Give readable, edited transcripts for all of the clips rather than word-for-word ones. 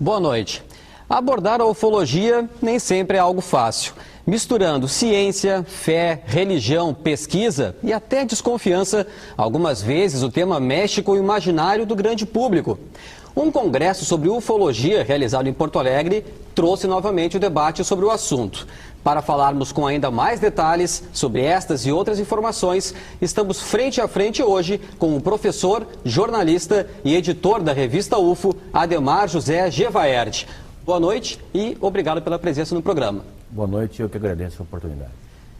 Boa noite. Abordar a ufologia nem sempre é algo fácil. Misturando ciência, fé, religião, pesquisa e até desconfiança, algumas vezes o tema mexe com o imaginário do grande público. Um congresso sobre ufologia realizado em Porto Alegre trouxe novamente o debate sobre o assunto. Para falarmos com ainda mais detalhes sobre estas e outras informações, estamos frente a frente hoje com o professor, jornalista e editor da revista UFO, Ademar José Gevaert. Boa noite e obrigado pela presença no programa. Boa noite, eu que agradeço a oportunidade.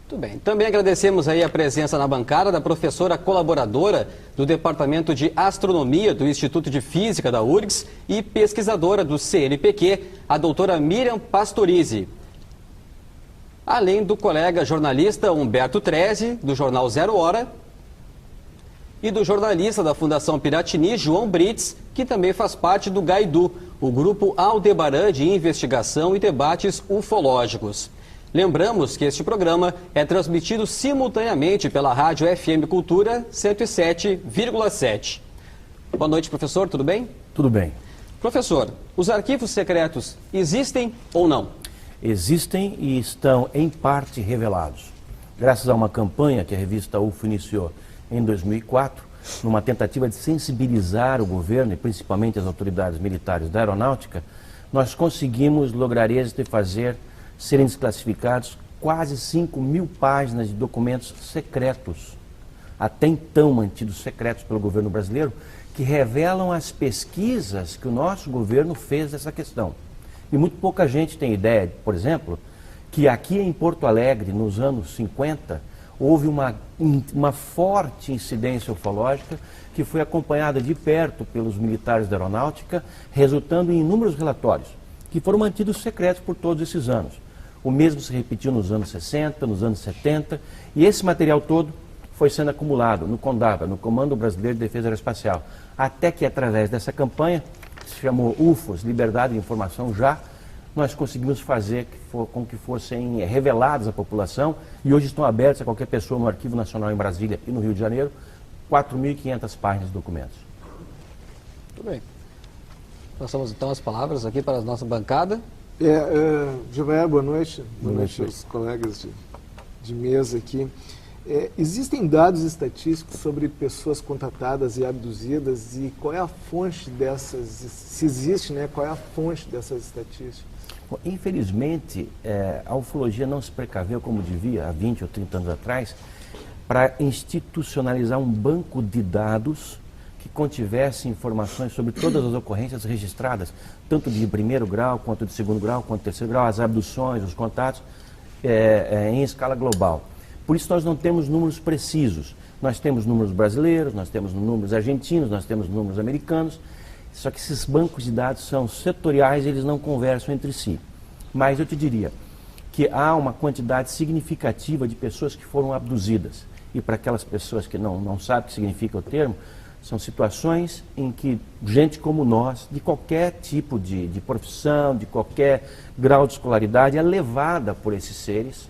Muito bem. Também agradecemos aí a presença na bancada da professora colaboradora do Departamento de Astronomia do Instituto de Física da URGS e pesquisadora do CNPq, a doutora Miriam Pastorizi. Além do colega jornalista Humberto Treze, do jornal Zero Hora, e do jornalista da Fundação Piratini, João Brits, que também faz parte do GAIDU, o Grupo Aldebaran de Investigação e Debates Ufológicos. Lembramos que este programa é transmitido simultaneamente pela Rádio FM Cultura 107,7. Boa noite, professor, tudo bem? Tudo bem. Professor, os arquivos secretos existem ou não? Existem e estão, em parte, revelados. Graças a uma campanha que a revista UFO iniciou em 2004, numa tentativa de sensibilizar o governo e principalmente as autoridades militares da aeronáutica, nós conseguimos lograr êxito e fazer serem desclassificados quase 5.000 páginas de documentos secretos, até então mantidos secretos pelo governo brasileiro, que revelam as pesquisas que o nosso governo fez dessa questão. E muito pouca gente tem ideia, por exemplo, que aqui em Porto Alegre, nos anos 50, houve uma forte incidência ufológica que foi acompanhada de perto pelos militares da aeronáutica, resultando em inúmeros relatórios, que foram mantidos secretos por todos esses anos. O mesmo se repetiu nos anos 60, nos anos 70, e esse material todo foi sendo acumulado no CONDABA, no Comando Brasileiro de Defesa Aeroespacial, até que através dessa campanha, que se chamou UFOS, Liberdade de Informação Já, nós conseguimos fazer com que fossem revelados à população, e hoje estão abertos a qualquer pessoa no Arquivo Nacional em Brasília e no Rio de Janeiro, 4.500 páginas de documentos. Muito bem. Passamos então as palavras aqui para a nossa bancada. Gevaert, boa noite. Boa noite aos colegas de mesa aqui. Existem dados estatísticos sobre pessoas contatadas e abduzidas, e qual é a fonte dessas, se existe, né, qual é a fonte dessas estatísticas? Bom, infelizmente, a ufologia não se precaveu como devia, há 20 ou 30 anos atrás, para institucionalizar um banco de dados que contivesse informações sobre todas as ocorrências registradas, tanto de primeiro grau, quanto de segundo grau, quanto de terceiro grau, as abduções, os contatos, em escala global. Por isso nós não temos números precisos. Nós temos números brasileiros, nós temos números argentinos, nós temos números americanos, só que esses bancos de dados são setoriais e eles não conversam entre si. Mas eu te diria que há uma quantidade significativa de pessoas que foram abduzidas. E para aquelas pessoas que não sabem o que significa o termo, são situações em que gente como nós, de qualquer tipo de profissão, de qualquer grau de escolaridade, é levada por esses seres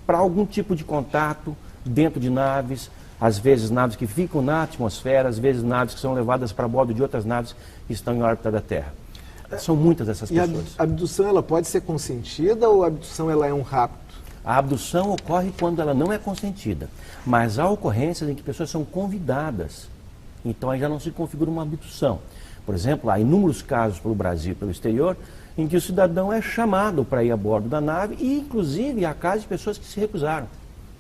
para algum tipo de contato dentro de naves, às vezes naves que ficam na atmosfera, às vezes naves que são levadas para bordo de outras naves que estão em órbita da Terra. São muitas essas pessoas. E a abdução, ela pode ser consentida ou a abdução ela é um rapto? A abdução ocorre quando ela não é consentida, mas há ocorrências em que pessoas são convidadas. Então aí já não se configura uma abdução. Por exemplo, há inúmeros casos pelo Brasil e pelo exterior em que o cidadão é chamado para ir a bordo da nave e, inclusive, há casos de pessoas que se recusaram.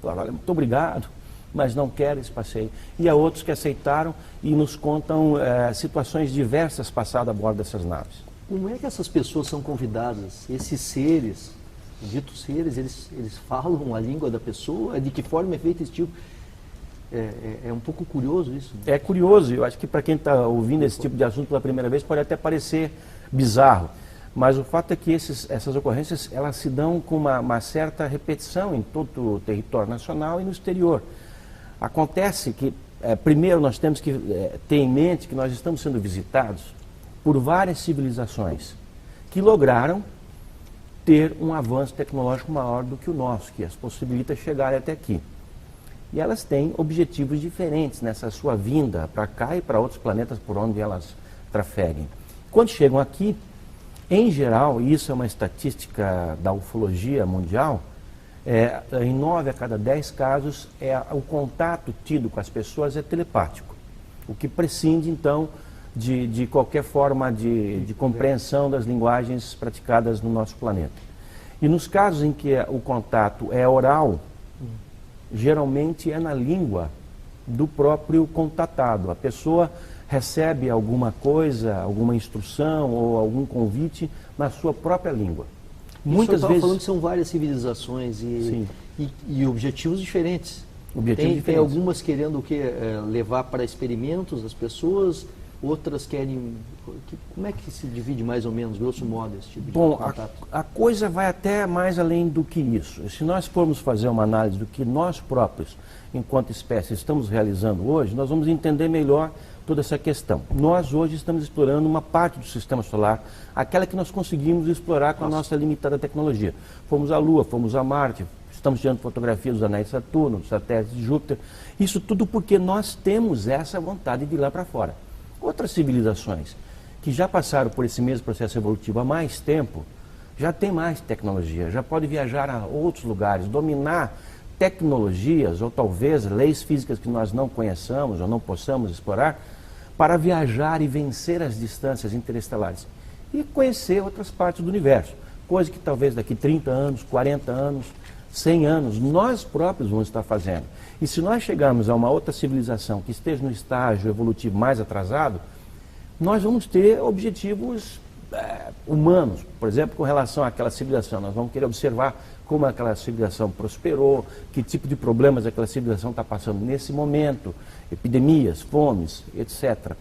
Falaram, olha, muito obrigado, mas não quero esse passeio. E há outros que aceitaram e nos contam situações diversas passadas a bordo dessas naves. Como é que essas pessoas são convidadas? Esses seres, ditos seres, eles falam a língua da pessoa? De que forma é feito esse tipo? É um pouco curioso isso. É curioso, eu acho que para quem está ouvindo esse tipo de assunto pela primeira vez pode até parecer bizarro, mas o fato é que essas ocorrências elas se dão com uma certa repetição em todo o território nacional e no exterior. Acontece que, primeiro, nós temos que ter em mente que nós estamos sendo visitados por várias civilizações que lograram ter um avanço tecnológico maior do que o nosso, que as possibilita chegar até aqui. E elas têm objetivos diferentes nessa sua vinda para cá e para outros planetas por onde elas trafeguem. Quando chegam aqui, Em geral, e isso é uma estatística da ufologia mundial, em 9 a cada 10 casos, o contato tido com as pessoas é telepático, o que prescinde, então, de qualquer forma de compreensão das linguagens praticadas no nosso planeta. E nos casos em que o contato é oral, geralmente é na língua do próprio contatado. A pessoa recebe alguma coisa, alguma instrução ou algum convite na sua própria língua. Muitas vezes falando que são várias civilizações e objetivos diferentes. Tem algumas querendo o quê? Levar para experimentos as pessoas, outras querem... Como é que se divide mais ou menos, grosso modo, esse tipo de contato? A coisa vai até mais além do que isso. Se nós formos fazer uma análise do que nós próprios, enquanto espécie, estamos realizando hoje, nós vamos entender melhor toda essa questão. Nós hoje estamos explorando uma parte do sistema solar, aquela que nós conseguimos explorar com a nossa limitada tecnologia. Fomos à Lua, fomos a Marte, estamos tirando fotografias dos anéis de Saturno, dos satélites de Júpiter. Isso tudo porque nós temos essa vontade de ir lá para fora. Outras civilizações que já passaram por esse mesmo processo evolutivo há mais tempo, já tem mais tecnologia, já pode viajar a outros lugares, dominar tecnologias ou talvez leis físicas que nós não conheçamos ou não possamos explorar, para viajar e vencer as distâncias interestelares e conhecer outras partes do universo, coisa que talvez daqui 30 anos, 40 anos, 100 anos, nós próprios vamos estar fazendo. E se nós chegarmos a uma outra civilização que esteja no estágio evolutivo mais atrasado, nós vamos ter objetivos humanos, por exemplo, com relação àquela civilização. Nós vamos querer observar como aquela civilização prosperou, que tipo de problemas aquela civilização está passando nesse momento, epidemias, fomes, etc.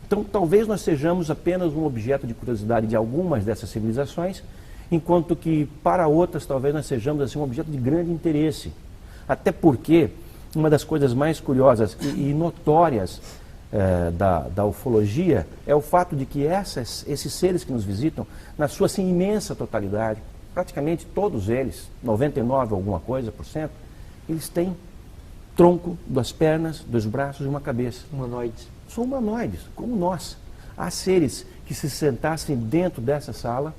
Então, talvez nós sejamos apenas um objeto de curiosidade de algumas dessas civilizações, enquanto que para outras talvez nós sejamos assim, um objeto de grande interesse. Até porque uma das coisas mais curiosas e notórias da ufologia é o fato de que esses seres que nos visitam, na sua assim, imensa totalidade, praticamente todos eles, 99 alguma coisa por cento, eles têm tronco, 2 pernas, 2 braços e uma cabeça. Humanoides. São humanoides, como nós. Há seres que se sentassem dentro dessa sala,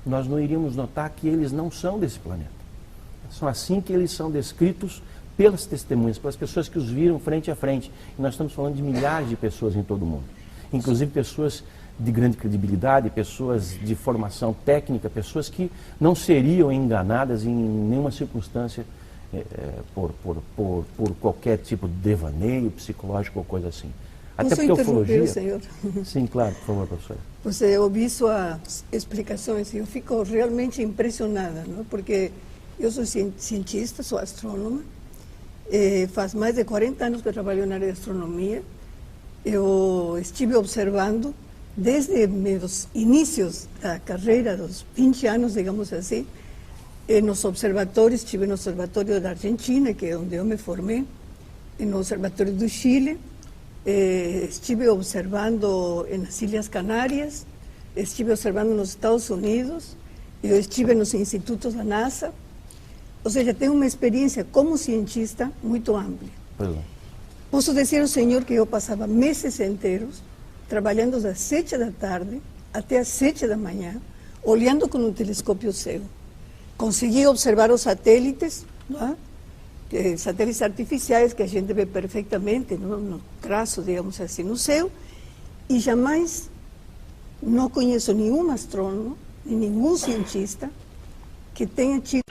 nós não iríamos notar que eles não são desse planeta. São assim que eles são descritos pelas testemunhas, pelas pessoas que os viram frente a frente. E nós estamos falando de milhares de pessoas em todo o mundo. Inclusive pessoas de grande credibilidade, pessoas de formação técnica, pessoas que não seriam enganadas em nenhuma circunstância por qualquer tipo de devaneio psicológico ou coisa assim. Até porque a ufologia... senhor? Sim, claro, por favor, professora. Você ouviu suas explicações e eu fico realmente impressionada, não? Porque eu sou cientista, sou astrônoma, faz mais de 40 anos que eu trabalho na área de astronomia. Eu estive observando desde meus inícios da carreira, dos 20 anos, digamos assim, nos observatórios, estive no Observatório da Argentina, que é onde eu me formei, no Observatório do Chile, estive observando nas Ilhas Canárias, estive observando nos Estados Unidos, eu estive nos institutos da NASA, ou seja, tenho uma experiência como cientista muito ampla. Posso dizer ao senhor que eu passava meses inteiros trabalhando das 7 da tarde até as 7 da manhã, olhando com um telescópio cego. Consegui observar os satélites, não é? Satélites artificiais que a gente vê perfeitamente no traço, digamos assim, no céu, e jamais não conheço nenhum astrônomo, nem nenhum cientista que tenha tido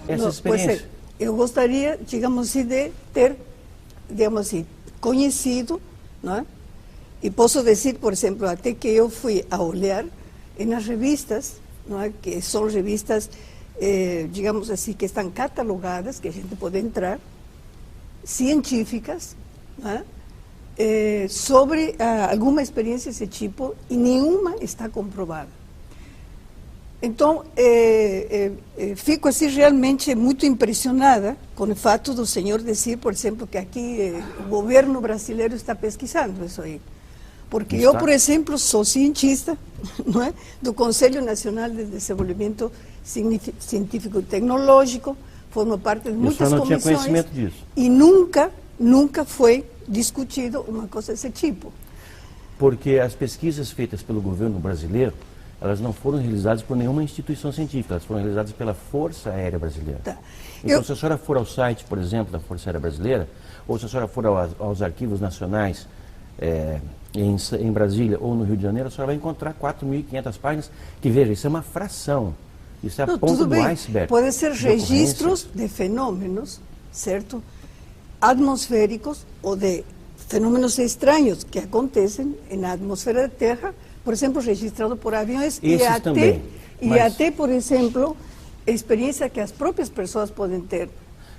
essa experiência. Eu gostaria, digamos assim, de ter, digamos assim, conhecido, não é? E posso dizer, por exemplo, até que eu fui a olhar nas revistas, não é? Que são revistas, digamos assim, que estão catalogadas, que a gente pode entrar, científicas, não é? Sobre alguma experiência desse tipo, e nenhuma está comprovada. Então, fico assim realmente muito impressionada com o fato do senhor dizer, por exemplo, que aqui o governo brasileiro está pesquisando isso aí. Porque eu, por exemplo, sou cientista, não é? Do Conselho Nacional de Desenvolvimento Científico e Tecnológico, forma parte de muitas comissões. Eu não tinha conhecimento disso. E nunca foi discutido uma coisa desse tipo. Porque as pesquisas feitas pelo governo brasileiro, elas não foram realizadas por nenhuma instituição científica, elas foram realizadas pela Força Aérea Brasileira. Tá. Então, se a senhora for ao site, por exemplo, da Força Aérea Brasileira, ou se a senhora for aos arquivos nacionais em Brasília ou no Rio de Janeiro, a senhora vai encontrar 4.500 páginas que, veja, isso é uma fração. Isso é a ponta do iceberg. Pode ser registros de fenômenos, certo? Atmosféricos ou de fenômenos estranhos que acontecem na atmosfera da Terra, por exemplo, registrado por aviões e até, por exemplo, experiência que as próprias pessoas podem ter.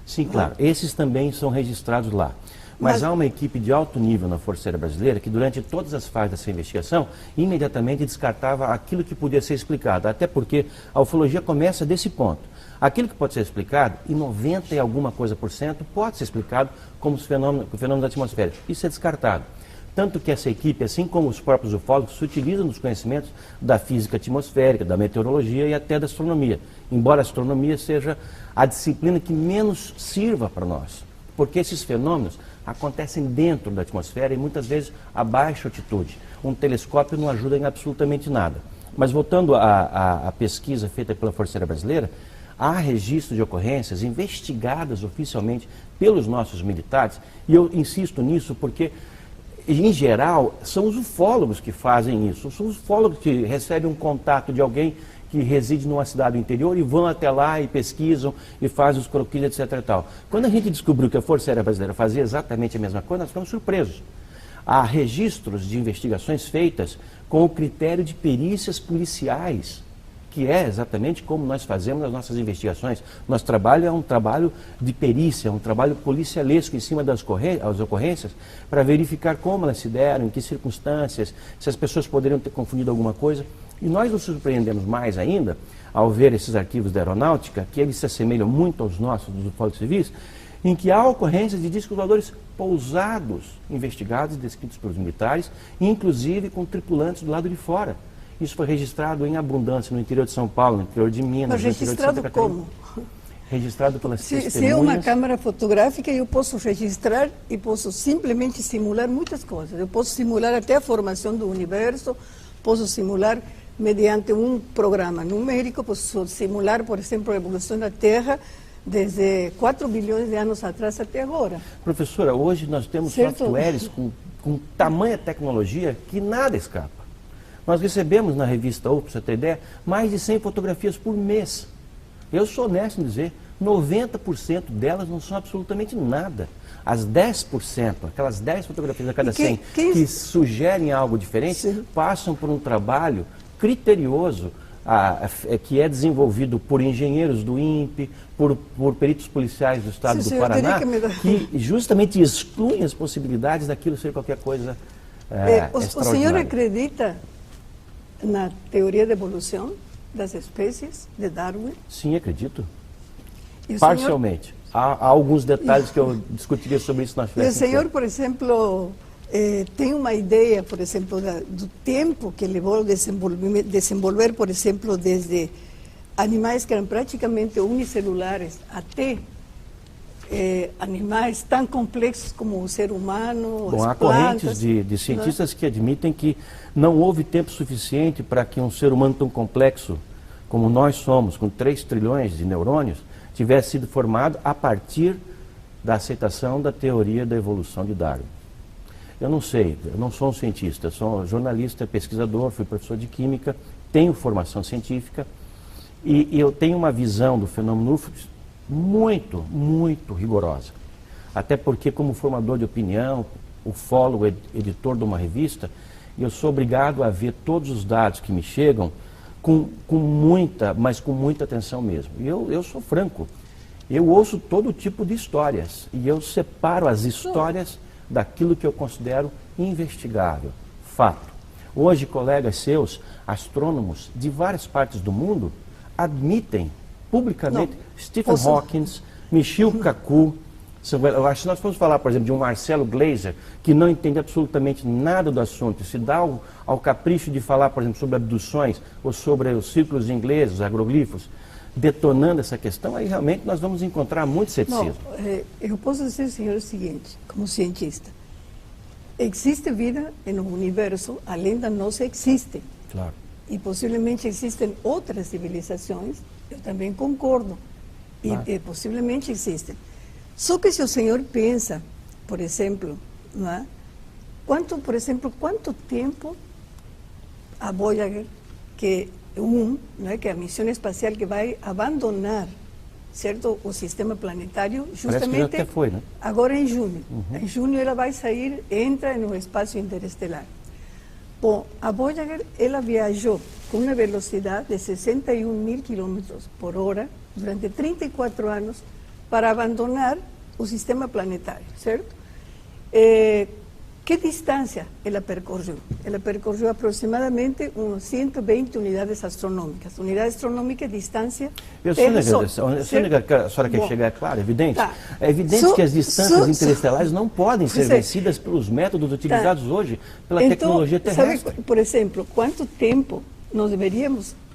Sim, claro. Esses também são registrados lá. Mas há uma equipe de alto nível na Força Aérea Brasileira que, durante todas as fases dessa investigação, imediatamente descartava aquilo que podia ser explicado. Até porque a ufologia começa desse ponto. Aquilo que pode ser explicado, em 90 e alguma coisa por cento, pode ser explicado como os fenômenos atmosféricos. Isso é descartado. Tanto que essa equipe, assim como os próprios ufólogos, se utilizam dos conhecimentos da física atmosférica, da meteorologia e até da astronomia. Embora a astronomia seja a disciplina que menos sirva para nós. Porque esses fenômenos acontecem dentro da atmosfera e muitas vezes a baixa altitude. Um telescópio não ajuda em absolutamente nada. Mas voltando à pesquisa feita pela Força Aérea Brasileira, há registro de ocorrências investigadas oficialmente pelos nossos militares, e eu insisto nisso porque, em geral, são os ufólogos que fazem isso. São os ufólogos que recebem um contato de alguém que reside numa cidade do interior e vão até lá e pesquisam e fazem os croquis, etc. e tal. Quando a gente descobriu que a Força Aérea Brasileira fazia exatamente a mesma coisa, nós ficamos surpresos. Há registros de investigações feitas com o critério de perícias policiais, que é exatamente como nós fazemos as nossas investigações. Nosso trabalho é um trabalho de perícia, um trabalho policialesco em cima das ocorrências, para verificar como elas se deram, em que circunstâncias, se as pessoas poderiam ter confundido alguma coisa. E nós nos surpreendemos mais ainda, ao ver esses arquivos da aeronáutica, que eles se assemelham muito aos nossos, dos ufólogos civis, em que há ocorrências de discos voadores pousados, investigados e descritos pelos militares, inclusive com tripulantes do lado de fora. Isso foi registrado em abundância no interior de São Paulo, no interior de Minas, mas no interior de Santa Catarina. Mas registrado como? Registrado pelas testemunhas. Se é uma câmera fotográfica, eu posso registrar e posso simplesmente simular muitas coisas. Eu posso simular até a formação do universo, posso simular mediante um programa numérico, posso simular, por exemplo, a evolução da Terra desde 4 bilhões de anos atrás até agora. Professora, hoje nós temos softwares com tamanha tecnologia que nada escapa. Nós recebemos na revista UFO, para você ter ideia, mais de 100 fotografias por mês. Eu sou honesto em dizer, 90% delas não são absolutamente nada. As 10%, aquelas 10 fotografias a cada 100 que sugerem algo diferente, sim, passam por um trabalho criterioso que é desenvolvido por engenheiros do INPE, por peritos policiais do estado do Paraná, que justamente excluem as possibilidades daquilo ser qualquer coisa o senhor acredita na teoria da evolução das espécies de Darwin? Sim, acredito. Parcialmente. Há alguns detalhes que eu discutiria sobre isso na frente. E o senhor, por exemplo, tem uma ideia, por exemplo, do tempo que levou a desenvolver, por exemplo, desde animais que eram praticamente unicelulares até animais tão complexos como o ser humano, bom, há correntes de cientistas que admitem que não houve tempo suficiente para que um ser humano tão complexo como nós somos, com 3 trilhões de neurônios, tivesse sido formado a partir da aceitação da teoria da evolução de Darwin. Eu não sei, eu não sou um cientista, eu sou um jornalista, pesquisador, fui professor de química, tenho formação científica e eu tenho uma visão do fenômeno UFO muito, muito rigorosa. Até porque, como formador de opinião, ufólogo, editor de uma revista, eu sou obrigado a ver todos os dados que me chegam com muita atenção mesmo. E eu sou franco, eu ouço todo tipo de histórias e eu separo as histórias daquilo que eu considero investigável, fato. Hoje, colegas seus, astrônomos de várias partes do mundo, admitem publicamente Stephen Hawking, Michio Kaku. Eu acho que nós vamos falar, por exemplo, de um Marcelo Gleiser, que não entende absolutamente nada do assunto, se dá ao capricho de falar, por exemplo, sobre abduções ou sobre os círculos ingleses, os agroglifos. detonando essa questão, aí realmente nós vamos encontrar muito ceticismo. Eu posso dizer, senhor, o seguinte, como cientista. Existe vida no universo, além da nossa existe. Claro. E possivelmente existem outras civilizações, eu também concordo. Claro. E possivelmente existem. Só que se o senhor pensa, por exemplo, não é? Quanto tempo a Voyager, que é a missão espacial que vai abandonar, certo, o sistema planetário, justamente que já foi, né? Agora em junho. Em junho ela vai sair, entra no espaço interestelar. Bom, a Voyager, ela viajou com uma velocidade de 61.000 quilômetros por hora durante 34 anos para abandonar o sistema planetário, certo? Que distância ela percorreu? Ela percorreu aproximadamente umas 120 unidades astronômicas. Unidade astronômica é distância Terra-Sol. A senhora quer chegar, é claro, evidente. Tá. É evidente que as distâncias interestelares não podem ser vencidas pelos métodos utilizados hoje pela tecnologia terrestre. Sabe, por exemplo, quanto tempo nós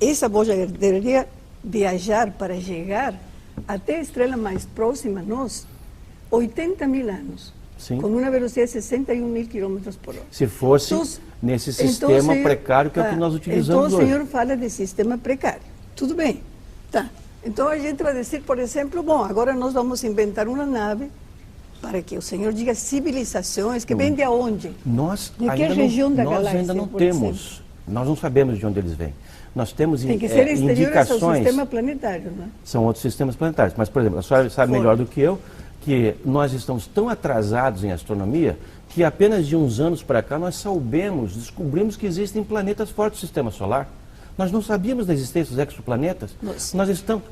essa Voyager deveria viajar para chegar até a estrela mais próxima a nós? 80.000 anos. Sim. Com uma velocidade de 61.000 quilômetros por hora. Se fosse nesse sistema precário que é o que nós utilizamos hoje. Então o senhor fala de sistema precário. Tudo bem. Tá. Então a gente vai dizer, por exemplo, bom, agora nós vamos inventar uma nave para que o senhor diga civilizações que vêm de onde? De que região da galáxia? Nós ainda não temos. Nós não sabemos de onde eles vêm. Nós temos tem que ser indicações. Ao sistema planetário, não é? São outros sistemas planetários. Mas, por exemplo, a senhora sabe melhor do que eu que nós estamos tão atrasados em astronomia que apenas de uns anos para cá nós descobrimos que existem planetas fora do sistema solar. Nós não sabíamos da existência dos exoplanetas.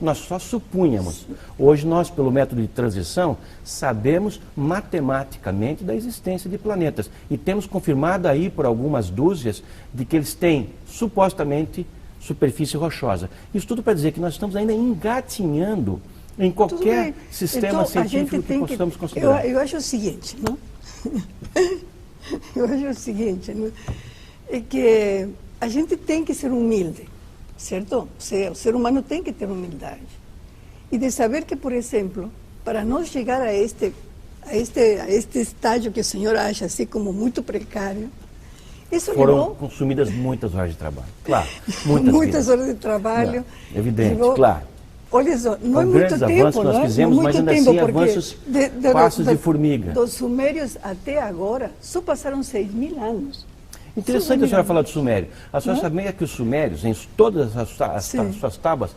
Nós só supunhamos. Hoje nós, pelo método de transição, sabemos matematicamente da existência de planetas. E temos confirmado aí por algumas dúzias de que eles têm, supostamente, superfície rochosa. Isso tudo para dizer que nós estamos ainda engatinhando em qualquer sistema científico que possamos considerar. Eu acho o seguinte, não? Eu acho o seguinte, não? É que a gente tem que ser humilde, certo? O ser humano tem que ter humildade. E de saber que, por exemplo, para nós chegar a este estágio que o senhor acha assim como muito precário, isso foram consumidas muitas horas de trabalho. Claro, muitas horas de trabalho. Não, evidente, claro. Olha só, não é muito tempo, nós fizemos, mas ainda assim avanços passos de formiga. Dos sumérios até agora, só passaram 6.000 anos. Interessante a senhora falar do sumério. A senhora sabia que os sumérios, em todas as suas tábuas,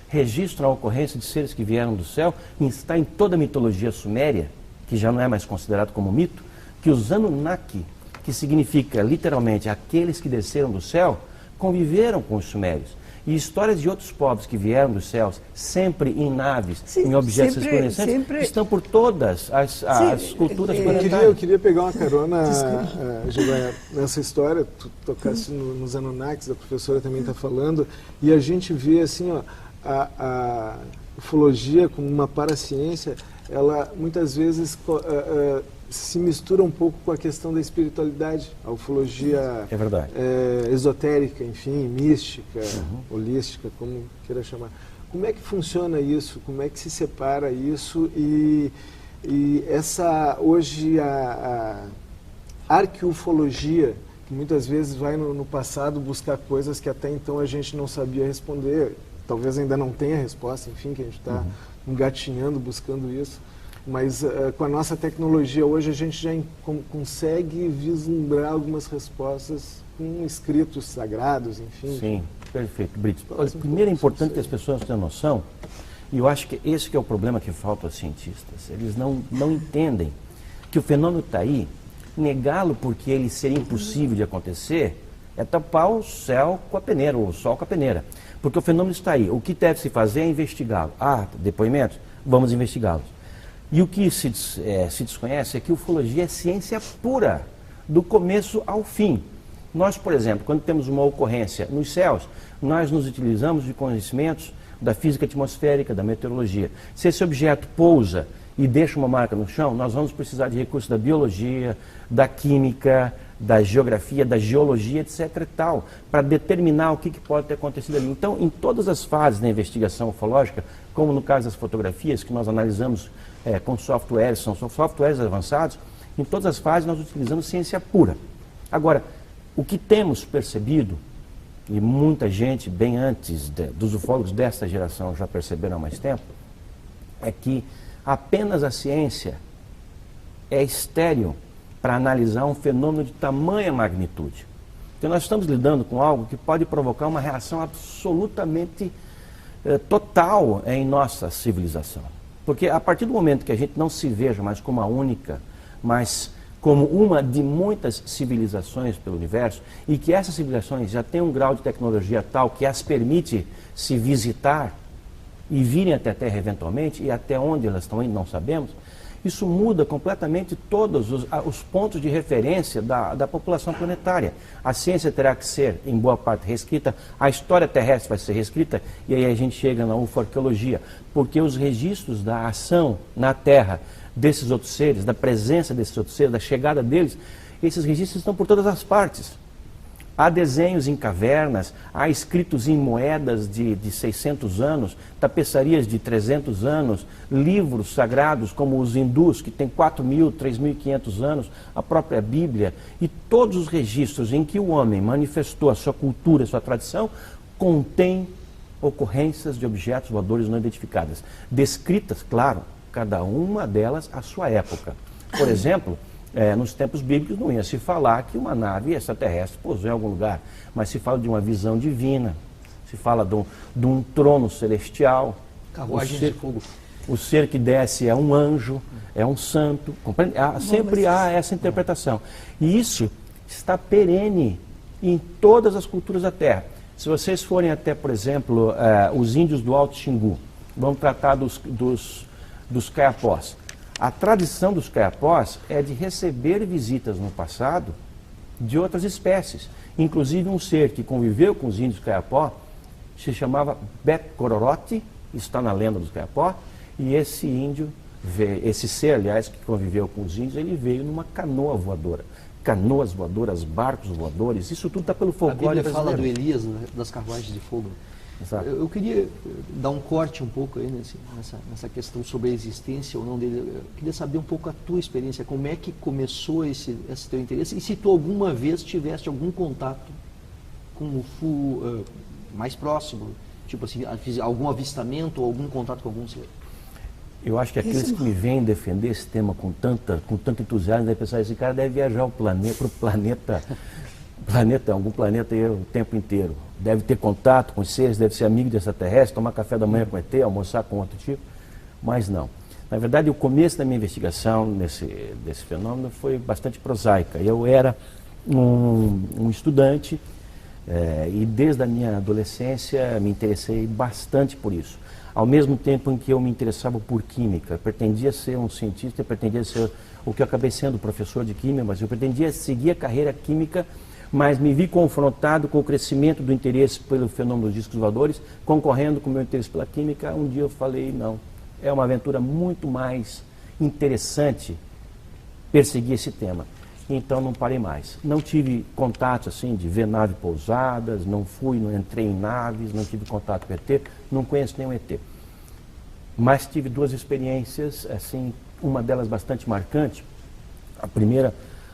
registram a ocorrência de seres que vieram do céu, e está em toda a mitologia suméria, que já não é mais considerado como mito, que os Anunnaki, que significa literalmente aqueles que desceram do céu, conviveram com os sumérios. E histórias de outros povos que vieram dos céus, sempre em naves, em objetos resplandecentes, estão por todas as culturas planetárias. Eu queria pegar uma carona, Giovanna, nessa história, tu tocasse nos Anunnakis, a professora também está falando, e a gente vê assim, ó, a ufologia como uma paraciência, ela muitas vezes se mistura um pouco com a questão da espiritualidade, a ufologia esotérica, enfim, mística, holística, como queira chamar. Como é que funciona isso? Como é que se separa isso? E essa, hoje, a arqueufologia, que muitas vezes vai no passado buscar coisas que até então a gente não sabia responder, talvez ainda não tenha resposta, enfim, que a gente está engatinhando, buscando isso. Mas com a nossa tecnologia hoje a gente já consegue vislumbrar algumas respostas com escritos sagrados, enfim. Sim, perfeito, Brito. Primeiro é importante que as pessoas tenham noção, e eu acho que esse que é o problema que falta aos cientistas. Eles não entendem que o fenômeno está aí, negá-lo porque ele seria impossível de acontecer é tapar o céu com a peneira, ou o sol com a peneira. Porque o fenômeno está aí. O que deve se fazer é investigá-lo. Depoimentos? Vamos investigá-los. E o que se desconhece é que ufologia é ciência pura, do começo ao fim. Nós, por exemplo, quando temos uma ocorrência nos céus, nós nos utilizamos de conhecimentos da física atmosférica, da meteorologia. Se esse objeto pousa e deixa uma marca no chão, nós vamos precisar de recursos da biologia, da química, da geografia, da geologia, etc. e tal, para determinar o que pode ter acontecido ali. Então, em todas as fases da investigação ufológica, como no caso das fotografias, que nós analisamos com softwares, são softwares avançados, em todas as fases nós utilizamos ciência pura. Agora, o que temos percebido, e muita gente, bem antes dos ufólogos desta geração já perceberam há mais tempo, é que apenas a ciência é estéril para analisar um fenômeno de tamanha magnitude. Então nós estamos lidando com algo que pode provocar uma reação absolutamente total em nossa civilização. Porque a partir do momento que a gente não se veja mais como a única, mas como uma de muitas civilizações pelo universo, e que essas civilizações já têm um grau de tecnologia tal que as permite se visitar e virem até a Terra eventualmente, e até onde elas estão indo não sabemos, isso muda completamente todos os pontos de referência da população planetária. A ciência terá que ser, em boa parte, reescrita, a história terrestre vai ser reescrita, e aí a gente chega na ufarqueologia, porque os registros da ação na Terra desses outros seres, da presença desses outros seres, da chegada deles, esses registros estão por todas as partes. Há desenhos em cavernas, há escritos em moedas de 600 anos, tapeçarias de 300 anos, livros sagrados como os hindus, que têm 4.000, 3.500 anos, a própria Bíblia, e todos os registros em que o homem manifestou a sua cultura, a sua tradição, contêm ocorrências de objetos voadores não identificados, descritas, claro, cada uma delas à sua época. Por exemplo, nos tempos bíblicos não ia se falar que uma nave extraterrestre pousou em algum lugar, mas se fala de uma visão divina, se fala de um trono celestial. Carruagens de fogo. O ser que desce é um anjo, é um santo. Sempre há essa interpretação. E isso está perene em todas as culturas da Terra. Se vocês forem até, por exemplo, os índios do Alto Xingu, vão tratar dos caiapós. A tradição dos caiapós é de receber visitas no passado de outras espécies. Inclusive um ser que conviveu com os índios caiapó se chamava Bet-Cororote, está na lenda dos caiapó, e esse índio, esse ser, aliás, que conviveu com os índios, ele veio numa canoa voadora. Canoas voadoras, barcos voadores, isso tudo está pelo folclore brasileiro. A Bíblia fala do Elias, das carruagens de fogo. Exato. Eu queria dar um corte um pouco aí nessa questão sobre a existência ou não dele. Eu queria saber um pouco a tua experiência, como é que começou esse teu interesse e se tu alguma vez tiveste algum contato com o UFO mais próximo, tipo assim, algum avistamento ou algum contato com algum ser. Eu acho que aqueles que me vêm defender esse tema com tanto entusiasmo, devem pensar, esse cara deve viajar para o planeta, algum planeta aí o tempo inteiro. Deve ter contato com os seres, deve ser amigo de extraterrestre, tomar café da manhã com ET, almoçar com outro tipo, mas não. Na verdade, o começo da minha investigação desse fenômeno foi bastante prosaica. Eu era um estudante e desde a minha adolescência me interessei bastante por isso. Ao mesmo tempo em que eu me interessava por química, eu pretendia ser um cientista, eu pretendia ser o que eu acabei sendo, professor de química, mas eu pretendia seguir a carreira química, mas me vi confrontado com o crescimento do interesse pelo fenômeno dos discos voadores, concorrendo com o meu interesse pela química. Um dia eu falei, não, é uma aventura muito mais interessante perseguir esse tema. Então não parei mais. Não tive contato assim de ver naves pousadas, não entrei em naves, não tive contato com ET, não conheço nenhum ET. Mas tive duas experiências, assim, uma delas bastante marcante. A primeira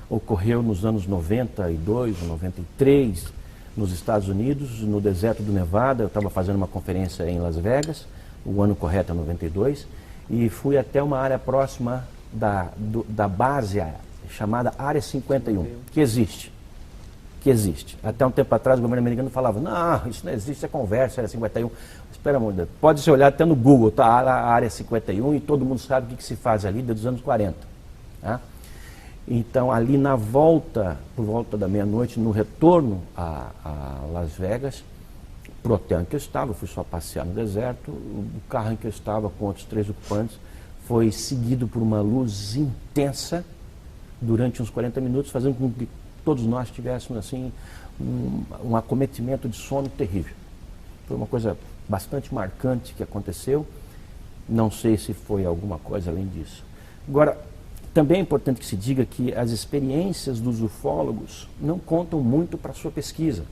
ocorreu nos anos 92, 93, nos Estados Unidos, no deserto do Nevada. Eu estava fazendo uma conferência em Las Vegas, o ano correto é 92, e fui até uma área próxima da base chamada Área 51, que existe. Até um tempo atrás o governo americano falava, não, isso não existe, isso é conversa, Área 51. Espera, amor, pode se olhar até no Google, tá, a Área 51, e todo mundo sabe o que se faz ali desde os anos 40. Tá? Então, ali na volta, por volta da meia-noite, no retorno a Las Vegas, pro hotel em que eu estava, fui só passear no deserto, o carro em que eu estava com outros 3 ocupantes foi seguido por uma luz intensa durante uns 40 minutos, fazendo com que todos nós tivéssemos assim um acometimento de sono terrível. Foi uma coisa bastante marcante que aconteceu Não sei se foi alguma coisa além disso. Agora, também é importante que se diga que as experiências dos ufólogos não contam muito para a sua pesquisa.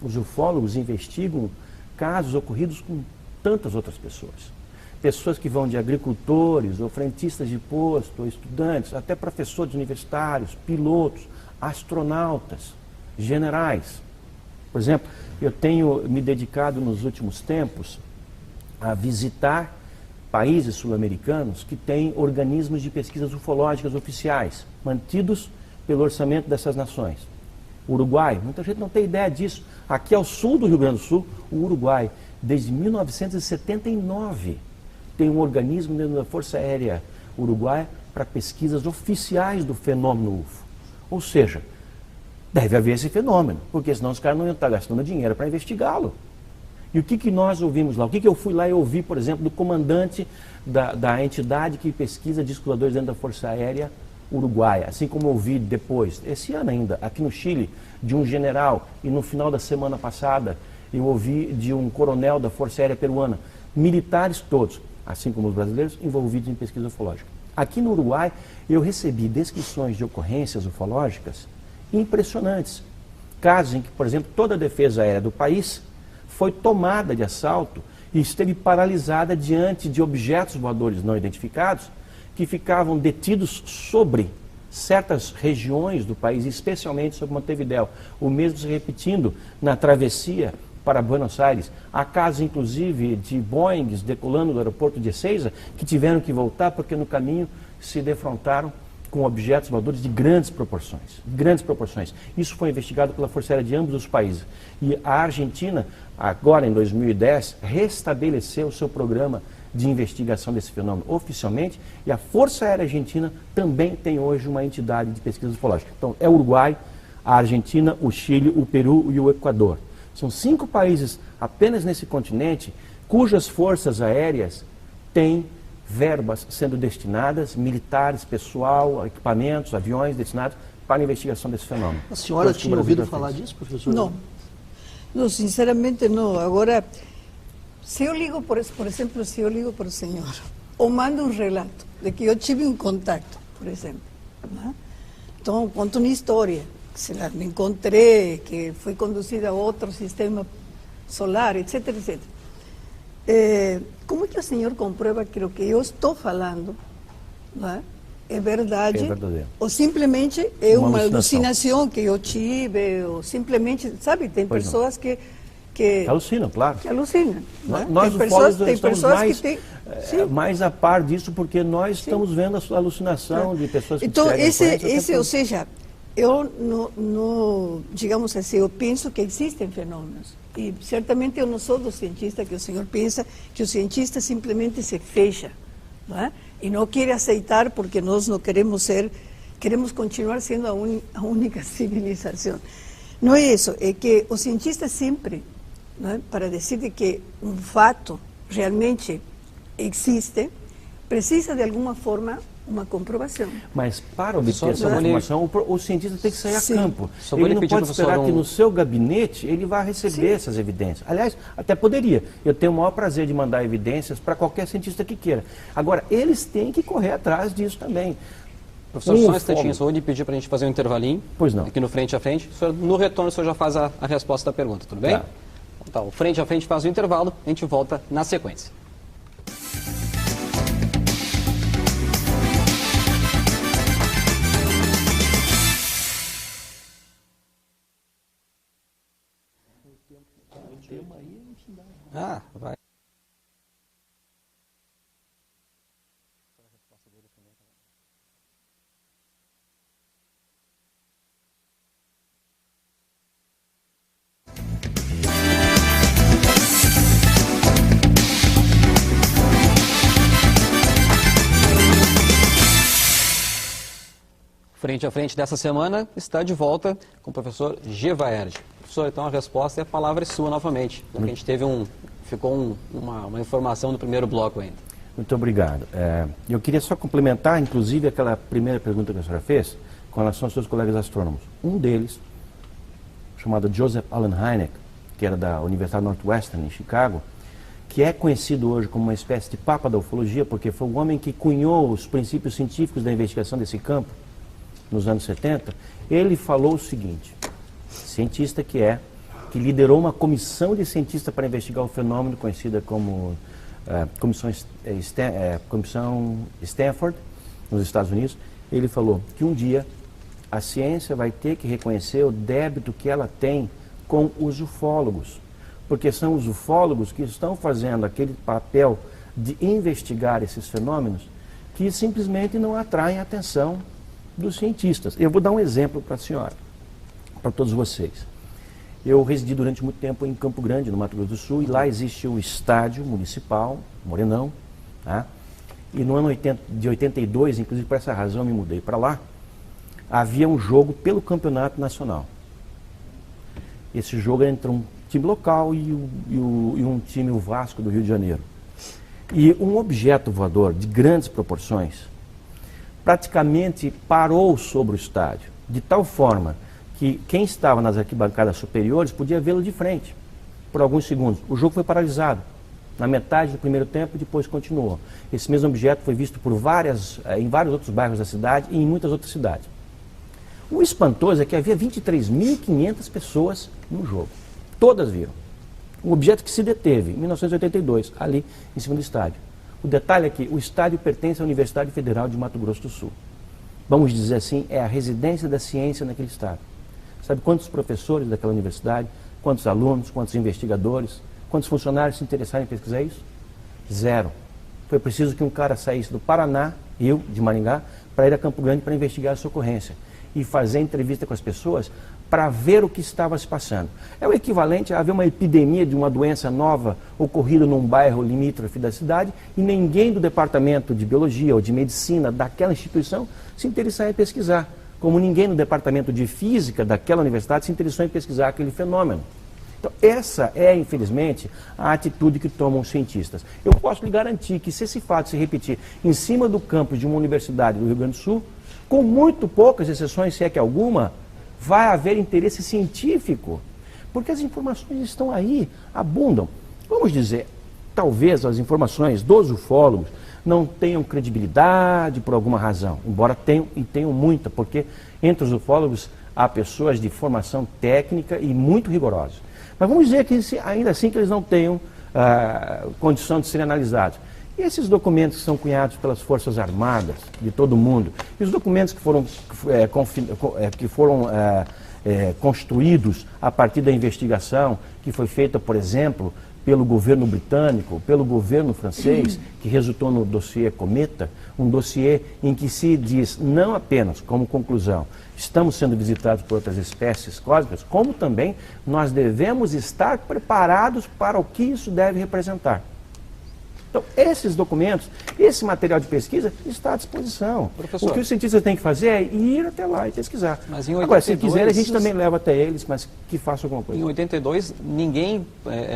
Os ufólogos investigam casos ocorridos com tantas outras pessoas. Pessoas que vão de agricultores, ou frentistas de posto, ou estudantes, até professores universitários, pilotos, astronautas, generais. Por exemplo, eu tenho me dedicado nos últimos tempos a visitar países sul-americanos que têm organismos de pesquisas ufológicas oficiais, mantidos pelo orçamento dessas nações. O Uruguai, muita gente não tem ideia disso. Aqui ao sul do Rio Grande do Sul, o Uruguai, desde 1979, tem um organismo dentro da Força Aérea Uruguaia para pesquisas oficiais do fenômeno UFO. Ou seja, deve haver esse fenômeno, porque senão os caras não iam estar gastando dinheiro para investigá-lo. E o que nós ouvimos lá? O que eu fui lá e ouvi, por exemplo, do comandante da entidade que pesquisa discos voadores dentro da Força Aérea Uruguaia, assim como ouvi depois, esse ano ainda, aqui no Chile, de um general, e no final da semana passada eu ouvi de um coronel da Força Aérea Peruana, militares todos, assim como os brasileiros, envolvidos em pesquisa ufológica. Aqui no Uruguai, eu recebi descrições de ocorrências ufológicas impressionantes. Casos em que, por exemplo, toda a defesa aérea do país foi tomada de assalto e esteve paralisada diante de objetos voadores não identificados que ficavam detidos sobre certas regiões do país, especialmente sobre Montevidéu. O mesmo se repetindo na travessia para Buenos Aires. Há casos, inclusive, de Boeings decolando do aeroporto de Ezeiza que tiveram que voltar porque no caminho se defrontaram com objetos voadores de grandes proporções. Grandes proporções. Isso foi investigado pela Força Aérea de ambos os países. E a Argentina, agora em 2010, restabeleceu o seu programa de investigação desse fenômeno oficialmente, e a Força Aérea Argentina também tem hoje uma entidade de pesquisa ufológica. Então, é o Uruguai, a Argentina, o Chile, o Peru e o Equador. São 5 países apenas nesse continente cujas forças aéreas têm verbas sendo destinadas, militares, pessoal, equipamentos, aviões destinados para a investigação desse fenômeno. A senhora tinha ouvido falar disso, professor? Não. Não, sinceramente não. Agora, se eu ligo, por exemplo, se eu ligo para o senhor, ou mando um relato de que eu tive um contato, por exemplo, né? Então, conto uma história, que se lá me encontrei, que fui conduzida a outro sistema solar, etc, etc. Como que o senhor comprueba que o que eu estou falando, né, é verdade? É verdadeiro. Ou simplesmente é uma alucinação que eu tive, ou simplesmente, sabe, tem pessoas que alucinam, claro. Que alucinam. Né? Nós, tem pessoas que têm mais a par disso, porque nós estamos vendo a alucinação de pessoas que então, ou seja, eu não, digamos assim, eu penso que existem fenômenos. E certamente eu não sou do cientista que o senhor pensa, que o cientista simplesmente se fecha, não é? E não quer aceitar porque nós não queremos ser, queremos continuar sendo a única civilização. Não é isso, é que o cientista sempre, não é, para dizer que um fato realmente existe, precisa de alguma forma uma comprovação. Mas para obter essa informação, o cientista tem que sair a campo. Só ele não pode esperar que no seu gabinete ele vá receber essas evidências. Aliás, até poderia. Eu tenho o maior prazer de mandar evidências para qualquer cientista que queira. Agora, eles têm que correr atrás disso também. Professor, só um instantinho, só vou lhe pedir para a gente fazer um intervalinho. Pois não. Aqui no Frente a Frente. No retorno, o senhor já faz a resposta da pergunta, tudo bem? Tá. Então, o Frente a Frente faz o intervalo, a gente volta na sequência. Ah, vai. Frente a Frente dessa semana está de volta com o professor Gevaerd. Professor, então a resposta e a palavra é sua novamente. A gente teve ficou uma informação no primeiro bloco ainda. Muito obrigado. Eu queria só complementar, inclusive, aquela primeira pergunta que a senhora fez com relação aos seus colegas astrônomos. Um deles, chamado Joseph Allen Hynek, que era da Universidade Northwestern, em Chicago, que é conhecido hoje como uma espécie de papa da ufologia, porque foi o homem que cunhou os princípios científicos da investigação desse campo, nos anos 70, ele falou o seguinte, cientista que liderou uma comissão de cientistas para investigar o fenômeno, conhecida como Comissão Stanford, nos Estados Unidos. Ele falou que um dia a ciência vai ter que reconhecer o débito que ela tem com os ufólogos, porque são os ufólogos que estão fazendo aquele papel de investigar esses fenômenos que simplesmente não atraem a atenção dos cientistas. Eu vou dar um exemplo para a senhora, para todos vocês. Eu residi durante muito tempo em Campo Grande, no Mato Grosso do Sul, e lá existe o estádio municipal, Morenão, tá? E no ano de 82, inclusive por essa razão eu me mudei para lá, havia um jogo pelo campeonato nacional. Esse jogo era entre um time local e um time, o Vasco do Rio de Janeiro. E um objeto voador de grandes proporções praticamente parou sobre o estádio, de tal forma que quem estava nas arquibancadas superiores podia vê-lo de frente, por alguns segundos. O jogo foi paralisado, na metade do primeiro tempo, e depois continuou. Esse mesmo objeto foi visto em vários outros bairros da cidade e em muitas outras cidades. O espantoso é que havia 23.500 pessoas no jogo. Todas viram. Um objeto que se deteve em 1982, ali em cima do estádio. O detalhe é que o estádio pertence à Universidade Federal de Mato Grosso do Sul. Vamos dizer assim, é a residência da ciência naquele estado. Sabe quantos professores daquela universidade, quantos alunos, quantos investigadores, quantos funcionários se interessaram em pesquisar isso? Zero. Foi preciso que um cara saísse do Paraná, eu, de Maringá, para ir a Campo Grande para investigar essa ocorrência e fazer entrevista com as pessoas para ver o que estava se passando. É o equivalente a haver uma epidemia de uma doença nova ocorrida num bairro limítrofe da cidade e ninguém do departamento de biologia ou de medicina daquela instituição se interessar em pesquisar, como ninguém no departamento de física daquela universidade se interessou em pesquisar aquele fenômeno. Então, essa é, infelizmente, a atitude que tomam os cientistas. Eu posso lhe garantir que se esse fato se repetir em cima do campus de uma universidade do Rio Grande do Sul, com muito poucas exceções, se é que alguma, vai haver interesse científico, porque as informações estão aí, abundam. Vamos dizer, talvez as informações dos ufólogos não tenham credibilidade por alguma razão, embora tenham muita, porque entre os ufólogos há pessoas de formação técnica e muito rigorosas. Mas vamos dizer que ainda assim que eles não tenham condição de serem analisados. E esses documentos que são cunhados pelas Forças Armadas de todo o mundo, e os documentos que foram construídos a partir da investigação que foi feita, por exemplo, pelo governo britânico, pelo governo francês, que resultou no dossiê Cometa, um dossiê em que se diz, não apenas como conclusão, estamos sendo visitados por outras espécies cósmicas, como também nós devemos estar preparados para o que isso deve representar. Então, esses documentos, esse material de pesquisa está à disposição. Professor, o que os cientistas têm que fazer é ir até lá e pesquisar. Mas em 82, agora, se quiserem, a gente também leva até eles, mas que façam alguma coisa. Em 82, ninguém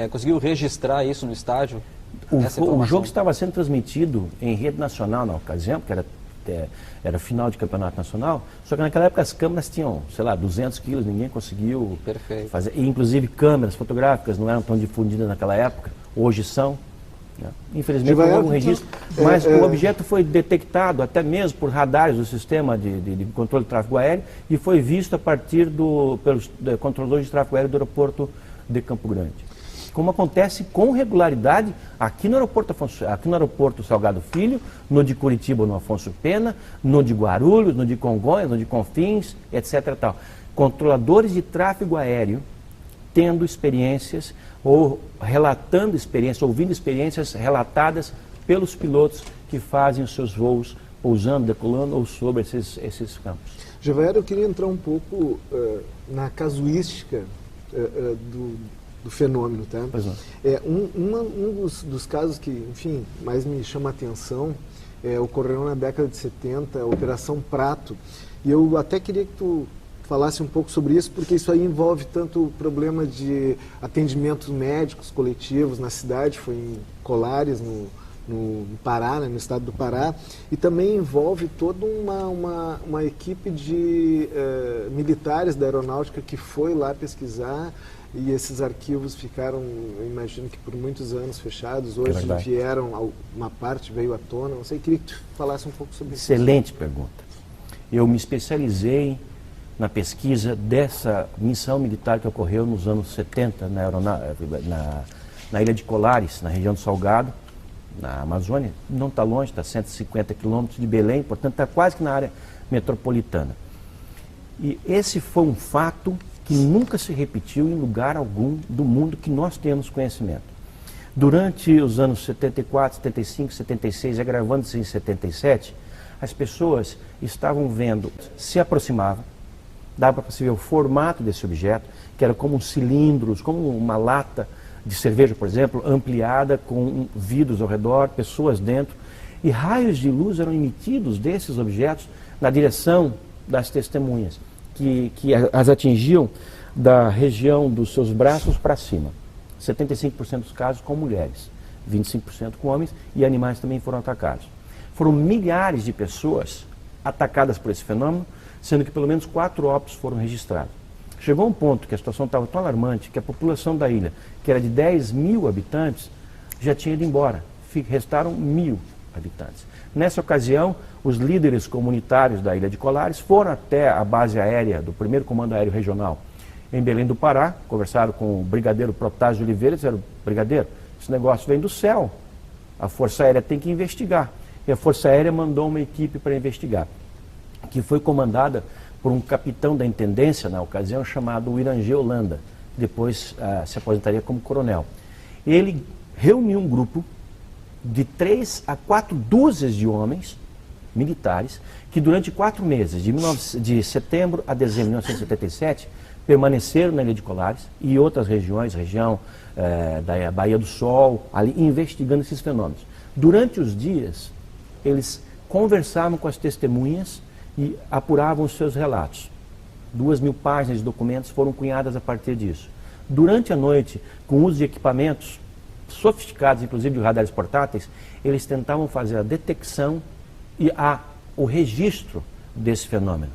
conseguiu registrar isso no estádio? O jogo estava sendo transmitido em rede nacional na ocasião, porque era final de campeonato nacional, só que naquela época as câmeras tinham, sei lá, 200 quilos, ninguém conseguiu fazer. E, inclusive, câmeras fotográficas não eram tão difundidas naquela época, hoje são. Infelizmente não houve um registro, mas o objeto foi detectado até mesmo por radares do sistema de controle de tráfego aéreo e foi visto a partir pelos controladores de tráfego aéreo do aeroporto de Campo Grande. Como acontece com regularidade aqui no aeroporto Salgado Filho, no de Curitiba, no Afonso Pena, no de Guarulhos, no de Congonhas, no de Confins, etc. Tal. Controladores de tráfego aéreo tendo experiências ou relatando experiências, ouvindo experiências relatadas pelos pilotos que fazem os seus voos pousando, decolando ou sobre esses campos. Gevaer, eu queria entrar um pouco na casuística do fenômeno, tá? Pois não. Um dos casos que, enfim, mais me chama a atenção ocorreu na década de 70, a Operação Prato, e eu até queria que tu falasse um pouco sobre isso, porque isso aí envolve tanto o problema de atendimentos médicos coletivos na cidade, foi em Colares, no Pará, né, no estado do Pará, e também envolve toda uma equipe de militares da aeronáutica que foi lá pesquisar, e esses arquivos ficaram, eu imagino que por muitos anos fechados, hoje vieram, uma parte veio à tona, não sei, queria que tu falasse um pouco sobre isso. Excelente pergunta. Eu me especializei na pesquisa dessa missão militar que ocorreu nos anos 70 na Ilha de Colares, na região do Salgado, na Amazônia. Não está longe, está a 150 quilômetros de Belém, portanto está quase que na área metropolitana. E esse foi um fato que nunca se repetiu em lugar algum do mundo que nós temos conhecimento. Durante os anos 74, 75, 76, agravando-se em 77, as pessoas estavam vendo, se aproximavam, dava para se ver o formato desse objeto, que era como cilindros, como uma lata de cerveja, por exemplo, ampliada com vidros ao redor, pessoas dentro, e raios de luz eram emitidos desses objetos na direção das testemunhas, que as atingiam da região dos seus braços para cima. 75% dos casos com mulheres, 25% com homens, e animais também foram atacados. Foram milhares de pessoas atacadas por esse fenômeno, sendo que pelo menos 4 óbitos foram registrados. Chegou um ponto que a situação estava tão alarmante que a população da ilha, que era de 10 mil habitantes, já tinha ido embora. Restaram 1.000 habitantes. Nessa ocasião, os líderes comunitários da Ilha de Colares foram até a base aérea do 1º Comando Aéreo Regional em Belém do Pará, conversaram com o brigadeiro Protásio de Oliveira e disseram: brigadeiro, esse negócio vem do céu, a Força Aérea tem que investigar. E a Força Aérea mandou uma equipe para investigar, que foi comandada por um capitão da intendência na ocasião chamado Irangê Holanda, que depois se aposentaria como coronel. Ele reuniu um grupo de 3 a 4 dúzias de homens militares que durante 4 meses, de setembro a dezembro de 1977, permaneceram na Ilha de Colares e outras regiões, região da Baía do Sol, ali investigando esses fenômenos. Durante os dias, eles conversavam com as testemunhas e apuravam os seus relatos. 2.000 páginas de documentos foram cunhadas a partir disso. Durante a noite, com o uso de equipamentos sofisticados, inclusive de radares portáteis, eles tentavam fazer a detecção e o registro desse fenômeno.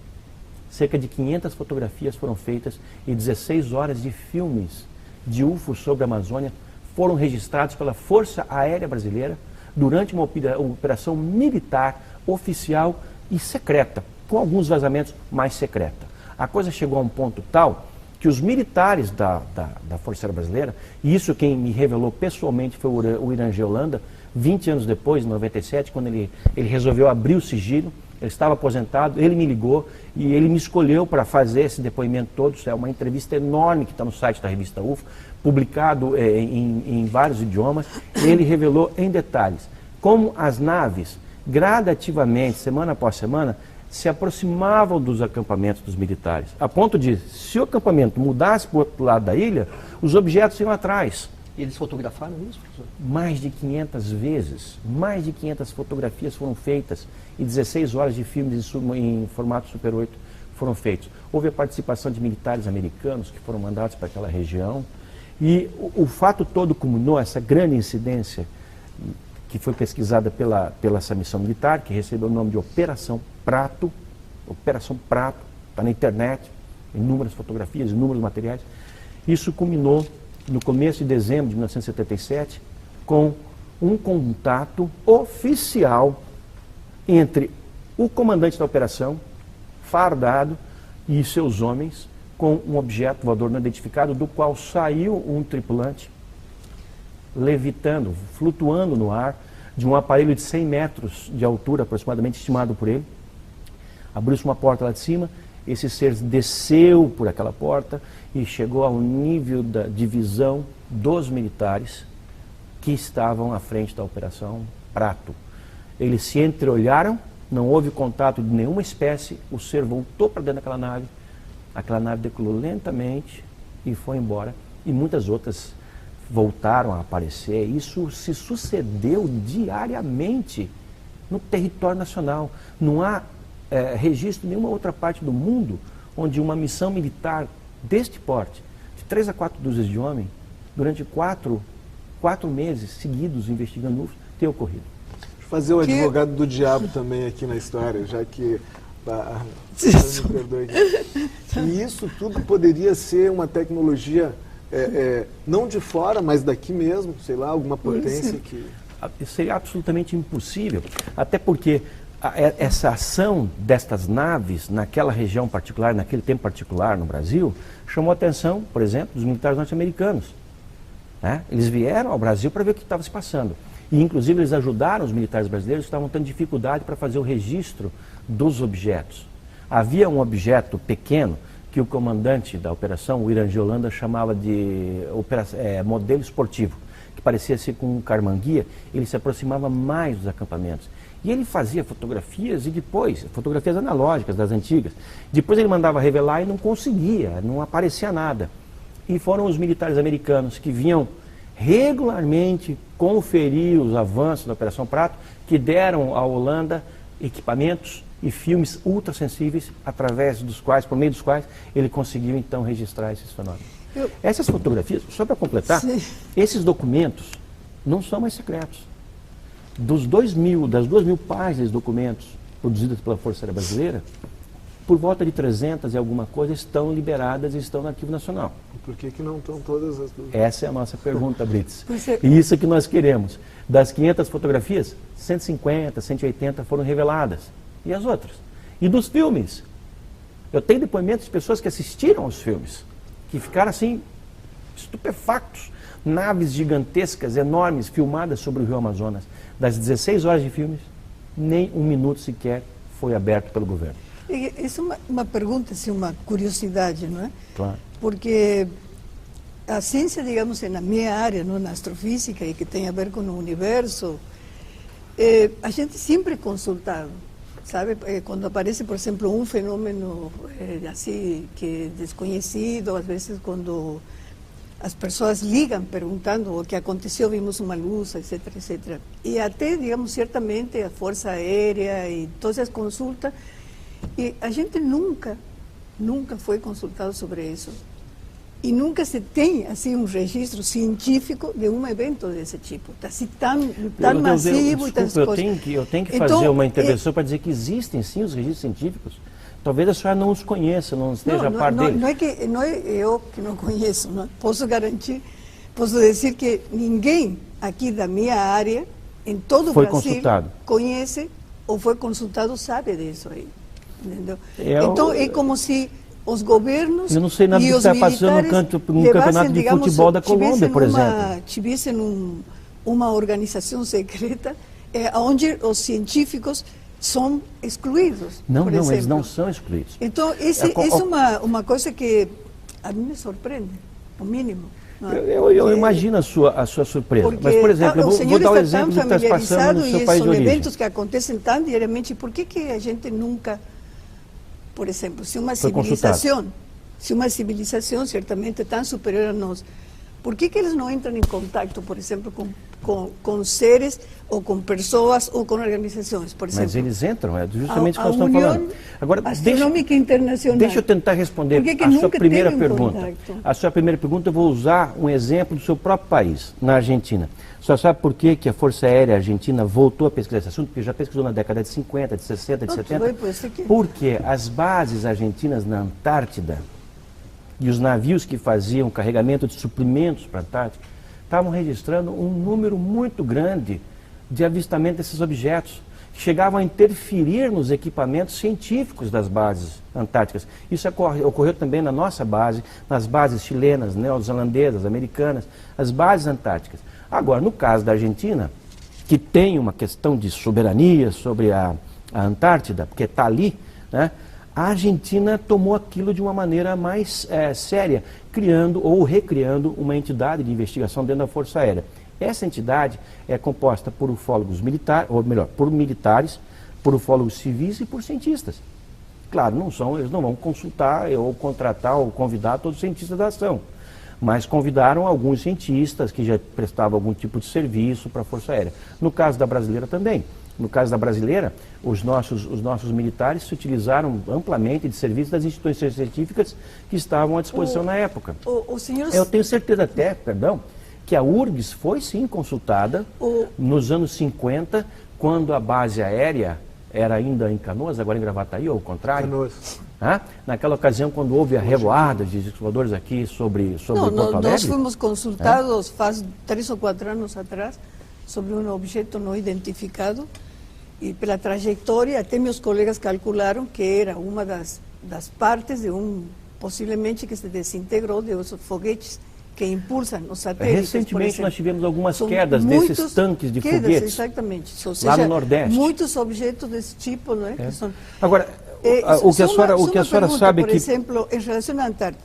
Cerca de 500 fotografias foram feitas e 16 horas de filmes de UFOs sobre a Amazônia foram registrados pela Força Aérea Brasileira durante uma operação militar, oficial e secreta, com alguns vazamentos mais secreta. A coisa chegou a um ponto tal que os militares da Força Aérea Brasileira, e isso quem me revelou pessoalmente foi o Irangê Holanda, 20 anos depois, em 97, quando ele resolveu abrir o sigilo, ele estava aposentado, ele me ligou e ele me escolheu para fazer esse depoimento todo. Isso é uma entrevista enorme que está no site da revista UFO, publicado em vários idiomas. Ele revelou em detalhes como as naves, gradativamente, semana após semana, se aproximavam dos acampamentos dos militares, a ponto de, se o acampamento mudasse para o outro lado da ilha, os objetos iam atrás. E eles fotografaram isso, professor? Mais de 500 vezes, mais de 500 fotografias foram feitas e 16 horas de filmes em formato Super 8 foram feitos. Houve a participação de militares americanos que foram mandados para aquela região e o fato todo culminou, essa grande incidência que foi pesquisada pela essa missão militar, que recebeu o nome de Operação Prato, está na internet, inúmeras fotografias, inúmeros materiais. Isso culminou no começo de dezembro de 1977, com um contato oficial entre o comandante da operação, fardado, e seus homens, com um objeto voador não identificado, do qual saiu um tripulante, levitando, flutuando no ar, de um aparelho de 100 metros de altura, aproximadamente, estimado por ele. Abriu-se uma porta lá de cima, esse ser desceu por aquela porta e chegou ao nível da divisão dos militares que estavam à frente da Operação Prato. Eles se entreolharam, não houve contato de nenhuma espécie, o ser voltou para dentro aquela nave decolou lentamente e foi embora, e muitas outras voltaram a aparecer. Isso se sucedeu diariamente no território nacional. Não há registro em nenhuma outra parte do mundo onde uma missão militar deste porte, de 3 a 4 dúzias de homens, durante 4 meses seguidos investigando UFOs, ter ocorrido. Fazer o advogado do diabo também aqui na história, já que me perdoe. E isso tudo poderia ser uma tecnologia não de fora, mas daqui mesmo, sei lá, alguma potência que... Seria absolutamente impossível, até porque essa ação destas naves naquela região particular, naquele tempo particular no Brasil, chamou a atenção, por exemplo, dos militares norte-americanos. Né? Eles vieram ao Brasil para ver o que estava se passando. E, inclusive, eles ajudaram os militares brasileiros que estavam tendo dificuldade para fazer o registro dos objetos. Havia um objeto pequeno que o comandante da operação, o Irangê Holanda, chamava de modelo esportivo, que parecia ser com um carmanguia. Ele se aproximava mais dos acampamentos. E ele fazia fotografias e depois, fotografias analógicas das antigas. Depois ele mandava revelar e não conseguia, não aparecia nada. E foram os militares americanos que vinham regularmente conferir os avanços da Operação Prato, que deram à Holanda equipamentos e filmes ultrassensíveis, através dos quais, por meio dos quais, ele conseguiu então registrar esses fenômenos. Essas fotografias, só para completar, esses documentos não são mais secretos. Das 2.000 páginas de documentos produzidas pela Força Aérea Brasileira, por volta de 300 e alguma coisa estão liberadas e estão no Arquivo Nacional. Por que não estão todas as duas? Essa é a nossa pergunta, Brits. E isso é que nós queremos. Das 500 fotografias, 150, 180 foram reveladas. E as outras? E dos filmes? Eu tenho depoimentos de pessoas que assistiram aos filmes, que ficaram assim, estupefactos. Naves gigantescas, enormes, filmadas sobre o Rio Amazonas. Das 16 horas de filmes, nem um minuto sequer foi aberto pelo governo. Isso é uma pergunta, assim, uma curiosidade, não é? Claro. Porque a ciência, digamos, na minha área, não, na astrofísica, e que tem a ver com o universo, a gente sempre é consultado, sabe? Quando aparece, por exemplo, um fenômeno assim, que é desconhecido, às vezes quando as pessoas ligam perguntando o que aconteceu, vimos uma luz, etc, etc. E até, digamos, certamente a Força Aérea e todas as consultas, e a gente nunca foi consultado sobre isso. E nunca se tem, assim, um registro científico de um evento desse tipo. Assim, tão massivo e tantas coisas. Eu tenho que fazer uma intervenção para dizer que existem, sim, os registros científicos. Talvez a senhora não os conheça, não esteja a par deles. Não é eu que não conheço. Não. Posso garantir, posso dizer que ninguém aqui da minha área, em todo o Brasil, conhece ou foi consultado, sabe disso aí. Entendeu? Então, é como se os governos eu não sei nada e do que os está passando no campeonato de futebol da Colômbia, por exemplo. Tivessem uma organização secreta onde os científicos são excluídos. Não, eles não são excluídos. Então, isso é uma coisa que a mim me surpreende, o mínimo. Eu imagino a sua surpresa. Porque, mas, por exemplo, eu vou dar um exemplo do que está passando no seu país de origem. São eventos que acontecem tão diariamente, por que a gente nunca, por exemplo, se uma civilização certamente tão superior a nós, por que eles não entram em contato, por exemplo, com seres, ou com pessoas, ou com organizações, por exemplo? Mas eles entram, é justamente o que nós estamos falando. Agora, Astronômica Internacional. Deixa eu tentar responder a sua primeira pergunta. A sua primeira pergunta, eu vou usar um exemplo do seu próprio país, na Argentina. Só sabe por que a Força Aérea Argentina voltou a pesquisar esse assunto? Porque já pesquisou na década de 50, de 60, de 70. Porque as bases argentinas na Antártida e os navios que faziam carregamento de suprimentos para a Antártica estavam registrando um número muito grande de avistamento desses objetos, que chegavam a interferir nos equipamentos científicos das bases antárticas. Isso ocorreu também na nossa base, nas bases chilenas, neozelandesas, americanas, as bases antárticas. Agora, no caso da Argentina, que tem uma questão de soberania sobre a Antártida, porque está ali, né? A Argentina tomou aquilo de uma maneira mais séria, criando ou recriando uma entidade de investigação dentro da Força Aérea. Essa entidade é composta por ufólogos militares, ou melhor, por militares, por ufólogos civis e por cientistas. Claro, eles não vão consultar ou contratar ou convidar todos os cientistas da ação, mas convidaram alguns cientistas que já prestavam algum tipo de serviço para a Força Aérea. No caso da brasileira também. No caso da brasileira, os nossos militares se utilizaram amplamente de serviços das instituições científicas que estavam à disposição na época. Eu tenho certeza até, que a URGS foi sim consultada nos anos 50, quando a base aérea era ainda em Canoas, agora em Gravataí, ou ao contrário? Canoas. Naquela ocasião, quando houve a revoada de discos voadores aqui sobre Porto Alegre? Nós fomos consultados faz 3 ou 4 anos atrás sobre um objeto não identificado e pela trajetória, até meus colegas calcularam que era uma das partes de possivelmente que se desintegrou de os foguetes que impulsam os satélites. Recentemente nós tivemos algumas quedas desses tanques de foguetes. Exatamente. Ou seja, lá no Nordeste. Muitos objetos desse tipo, não é? Que são... Agora, o que a senhora sabe por que... Por exemplo, em relação à Antártida,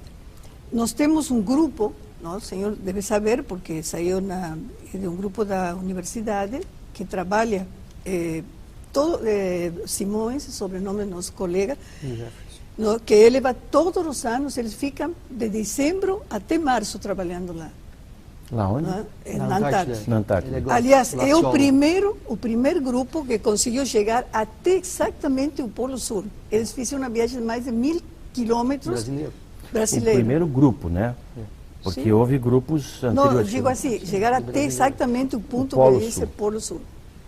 nós temos um grupo, não? O senhor deve saber, porque saiu de um grupo da universidade que trabalha, Simões, sobrenome do nosso colega, no, que ele vai todos os anos, eles ficam de dezembro até março trabalhando lá. Lá onde? Na Antártida. Na Antártida. Aliás, é o primeiro grupo que conseguiu chegar até exatamente o Polo Sul. Eles fizeram uma viagem de mais de 1000 quilômetros. Brasileiro. O primeiro grupo, né? Porque sim, houve grupos anteriores. Não, digo assim, chegar até exatamente o ponto que diz Polo Sul.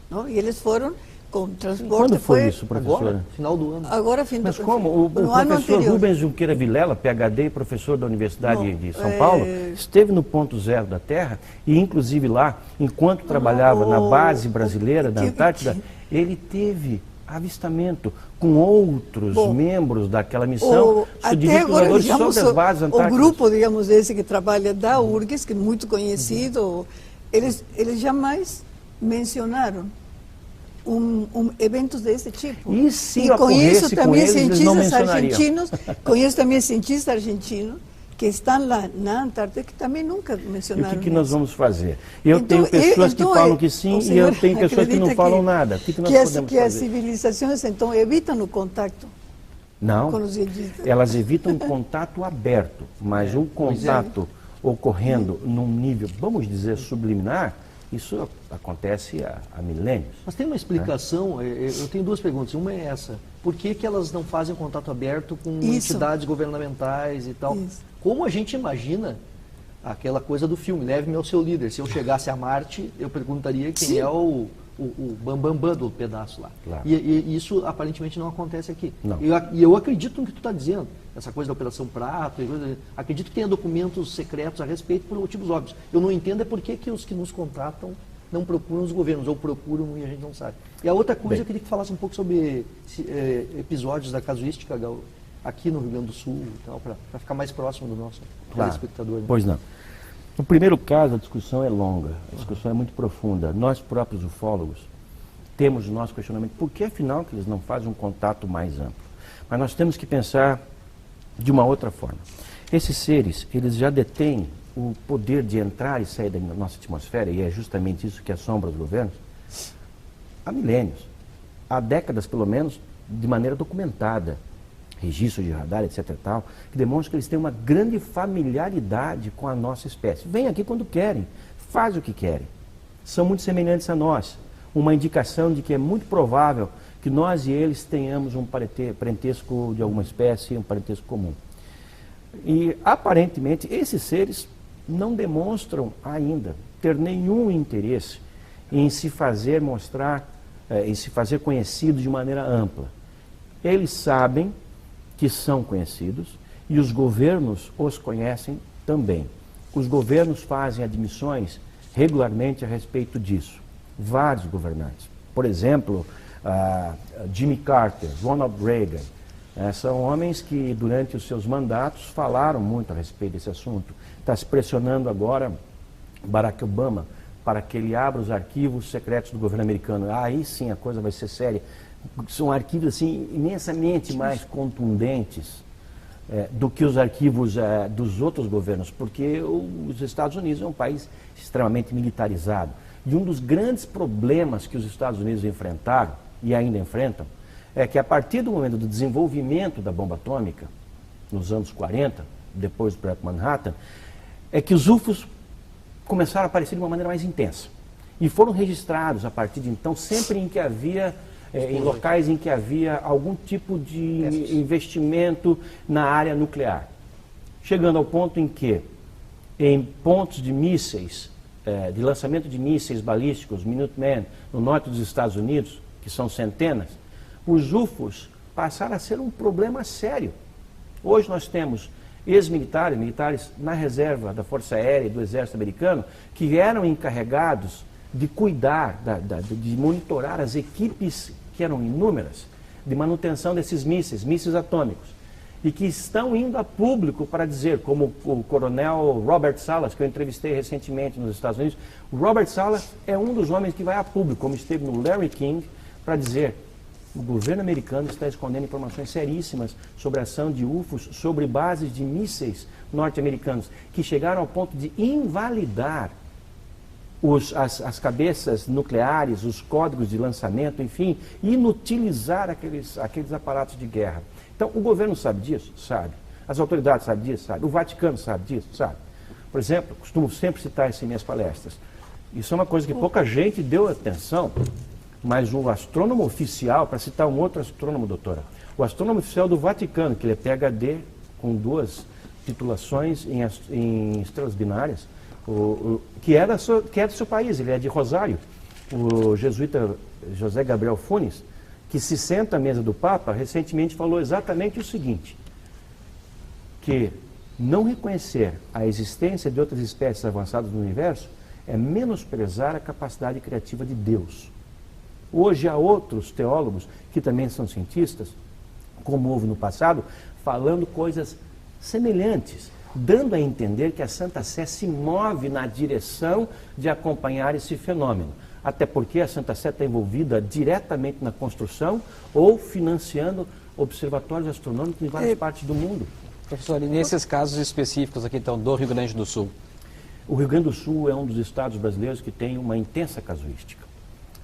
Não? E eles foram com transporte. Quando foi isso, professora? Agora, final do ano. Agora, fim do ano. Mas como? O professor Rubens Junqueira Vilela, PhD e professor da Universidade de São Paulo, esteve no ponto zero da Terra e, inclusive lá, enquanto trabalhava na base brasileira da Antártida, ele teve avistamento com outros membros daquela missão até agora, digamos, sobre as bases antárticas. O grupo, digamos, esse que trabalha da URGS, que é muito conhecido, eles jamais mencionaram eventos desse tipo. E se conheço também cientistas argentinos, conheço também cientistas argentinos que estão lá na Antártida que também nunca mencionaram. E o que nós vamos fazer? Eu tenho pessoas que falam que sim e eu tenho pessoas que não falam nada. O que nós podemos fazer? Que as civilizações, então, evitam o contato com os cientistas. Elas evitam um contato aberto, mas um contato ocorrendo num nível, vamos dizer, subliminar, isso acontece há milênios. Mas tem uma explicação, eu tenho 2 perguntas. Uma é essa, por que elas não fazem contato aberto com entidades governamentais e tal? Isso. Como a gente imagina aquela coisa do filme, leve-me ao seu líder. Se eu chegasse a Marte, eu perguntaria quem é o bambambam do pedaço lá. Claro. E isso aparentemente não acontece aqui. Não. E eu acredito no que tu está dizendo, essa coisa da Operação Prato, acredito que tenha documentos secretos a respeito por motivos óbvios. Eu não entendo por que os que nos contratam não procuram os governos, ou procuram e a gente não sabe. E a outra coisa, eu queria que falasse um pouco sobre episódios da casuística aqui no Rio Grande do Sul, para ficar mais próximo do nosso telespectador. Né? Pois não. No primeiro caso, a discussão é longa, a discussão é muito profunda. Nós próprios ufólogos temos o nosso questionamento, por que afinal que eles não fazem um contato mais amplo? Mas nós temos que pensar de uma outra forma. Esses seres, eles já detêm o poder de entrar e sair da nossa atmosfera, e é justamente isso que assombra os governos, há milênios, há décadas pelo menos, de maneira documentada. Registros de radar, etc. e tal, que demonstram que eles têm uma grande familiaridade com a nossa espécie. Vêm aqui quando querem, fazem o que querem. São muito semelhantes a nós. Uma indicação de que é muito provável que nós e eles tenhamos um parentesco de alguma espécie, um parentesco comum. E, aparentemente, esses seres não demonstram ainda ter nenhum interesse em se fazer mostrar, em se fazer conhecido de maneira ampla. Eles sabem que são conhecidos e os governos os conhecem também. Os governos fazem admissões regularmente a respeito disso. Vários governantes. Por exemplo, Jimmy Carter, Ronald Reagan, são homens que durante os seus mandatos falaram muito a respeito desse assunto. Está se pressionando agora Barack Obama para que ele abra os arquivos secretos do governo americano. Aí sim a coisa vai ser séria. São arquivos assim, imensamente mais contundentes do que os arquivos dos outros governos, porque os Estados Unidos é um país extremamente militarizado. E um dos grandes problemas que os Estados Unidos enfrentaram, e ainda enfrentam, é que a partir do momento do desenvolvimento da bomba atômica, nos anos 40, depois do Projeto Manhattan, é que os UFOs começaram a aparecer de uma maneira mais intensa. E foram registrados a partir de então, sempre em que havia... em locais em que havia algum tipo de investimento na área nuclear. Chegando ao ponto em que, em pontos de mísseis de lançamento de mísseis balísticos, Minuteman, no norte dos Estados Unidos, que são centenas, os UFOs passaram a ser um problema sério. Hoje nós temos ex-militares, militares na reserva da Força Aérea e do Exército Americano, que eram encarregados de cuidar, de monitorar as equipes, que eram inúmeras, de manutenção desses mísseis atômicos, e que estão indo a público para dizer, como o coronel Robert Salas, que eu entrevistei recentemente nos Estados Unidos. O Robert Salas é um dos homens que vai a público, como esteve no Larry King, para dizer: o governo americano está escondendo informações seríssimas sobre a ação de UFOs sobre bases de mísseis norte-americanos, que chegaram ao ponto de invalidar as cabeças nucleares, os códigos de lançamento, enfim, inutilizar aqueles aparatos de guerra. Então, o governo sabe disso? Sabe. As autoridades sabem disso? Sabe. O Vaticano sabe disso? Sabe. Por exemplo, costumo sempre citar isso em minhas palestras. Isso é uma coisa que pouca gente deu atenção, mas o astrônomo oficial, para citar um outro astrônomo, doutora, o astrônomo oficial do Vaticano, que ele é PhD, com 2 titulações em estrelas binárias, que é do seu país, ele é de Rosário, o jesuíta José Gabriel Funes, que se senta à mesa do Papa, recentemente falou exatamente o seguinte: que não reconhecer a existência de outras espécies avançadas no universo é menosprezar a capacidade criativa de Deus. Hoje há outros teólogos, que também são cientistas, como houve no passado, falando coisas semelhantes, dando a entender que a Santa Sé se move na direção de acompanhar esse fenômeno. Até porque a Santa Sé está envolvida diretamente na construção ou financiando observatórios astronômicos em várias partes do mundo. Professor, e nesses casos específicos aqui, então, do Rio Grande do Sul? O Rio Grande do Sul é um dos estados brasileiros que tem uma intensa casuística.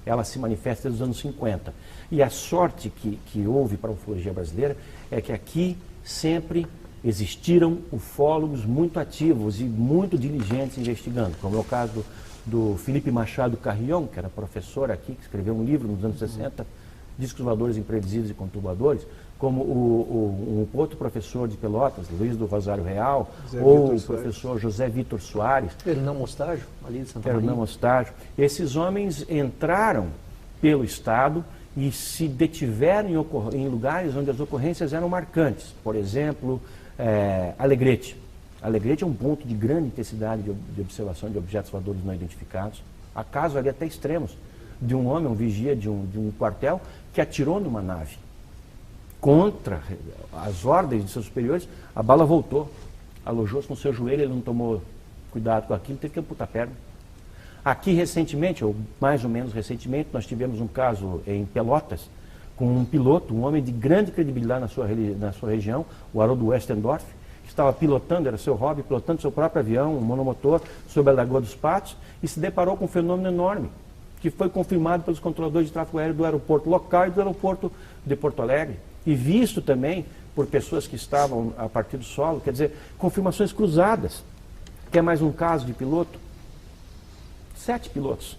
Ela se manifesta desde os anos 50. E a sorte que houve para a ufologia brasileira é que aqui sempre existiram ufólogos muito ativos e muito diligentes investigando, como é o caso do Felipe Machado Carrion, que era professor aqui, que escreveu um livro nos anos 60, Discos Voadores Imprevisíveis e Conturbadores, como um outro professor de Pelotas, Luiz do Rosário Real, ou o professor José Vitor Soares. Fernão Mostágio, ali de Santa Maria. Fernão Mostágio. Esses homens entraram pelo Estado e se detiveram em lugares onde as ocorrências eram marcantes. Por exemplo, Alegrete. Alegrete é um ponto de grande intensidade de observação de objetos voadores não identificados. Há casos ali até extremos, de um homem, um vigia de um quartel, que atirou numa nave. Contra as ordens de seus superiores, a bala voltou, alojou-se no seu joelho, ele não tomou cuidado com aquilo, teve que amputar a perna. Aqui recentemente, ou mais ou menos recentemente, nós tivemos um caso em Pelotas, com um piloto, um homem de grande credibilidade na sua região, o Haroldo Westendorf, que estava pilotando, era seu hobby, pilotando seu próprio avião, um monomotor, sobre a Lagoa dos Patos, e se deparou com um fenômeno enorme, que foi confirmado pelos controladores de tráfego aéreo do aeroporto local e do aeroporto de Porto Alegre, e visto também por pessoas que estavam a partir do solo, quer dizer, confirmações cruzadas. Quer mais um caso de piloto? 7 pilotos.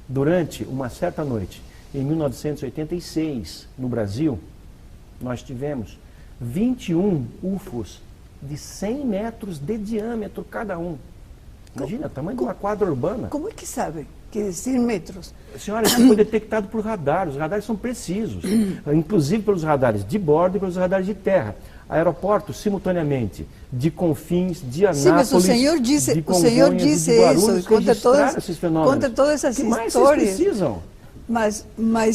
Durante uma certa noite, em 1986, no Brasil, nós tivemos 21 UFOs de 100 metros de diâmetro cada um. Imagina, o tamanho de uma quadra urbana. Como é que sabem que 100 metros? Senhora, isso foi detectado por radar. Os radares são precisos, inclusive pelos radares de bordo e pelos radares de terra. Aeroportos, simultaneamente, de Confins, de Anápolis, sim, mas o senhor disse, de Guarulhos, conta esses fenômenos. Conta todas essas que mais histórias. Vocês precisam? Mas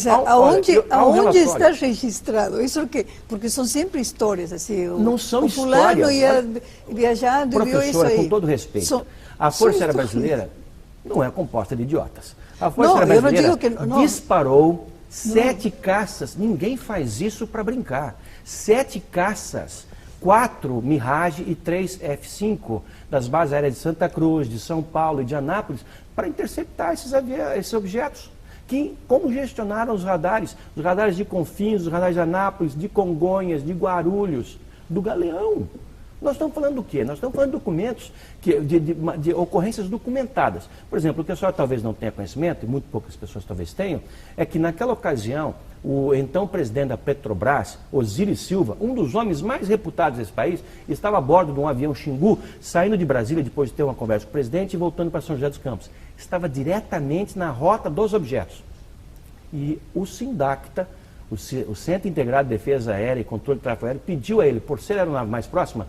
aonde está registrado? Isso que, porque são sempre histórias assim. Não são o fulano histórias. ia viajando e viu isso Professora, aí. com todo respeito, a Força Aérea Brasileira não é composta de idiotas. A Força Não, Aérea Brasileira eu não digo que não. disparou 7 caças. Ninguém faz isso para brincar. 7 caças, 4 Mirage e 3 F-5 das bases aéreas de Santa Cruz, de São Paulo e de Anápolis para interceptar esses objetos. Como gestionaram os radares de Confins, os radares de Anápolis, de Congonhas, de Guarulhos, do Galeão. Nós estamos falando do quê? Nós estamos falando de documentos, de ocorrências documentadas. Por exemplo, o que a senhora talvez não tenha conhecimento, e muito poucas pessoas talvez tenham, é que naquela ocasião o então presidente da Petrobras, Osiris Silva, um dos homens mais reputados desse país, estava a bordo de um avião Xingu, saindo de Brasília depois de ter uma conversa com o presidente e voltando para São José dos Campos. Estava diretamente na rota dos objetos. E o SINDACTA, o Centro Integrado de Defesa Aérea e Controle de Tráfego Aéreo, pediu a ele, por ser a aeronave mais próxima,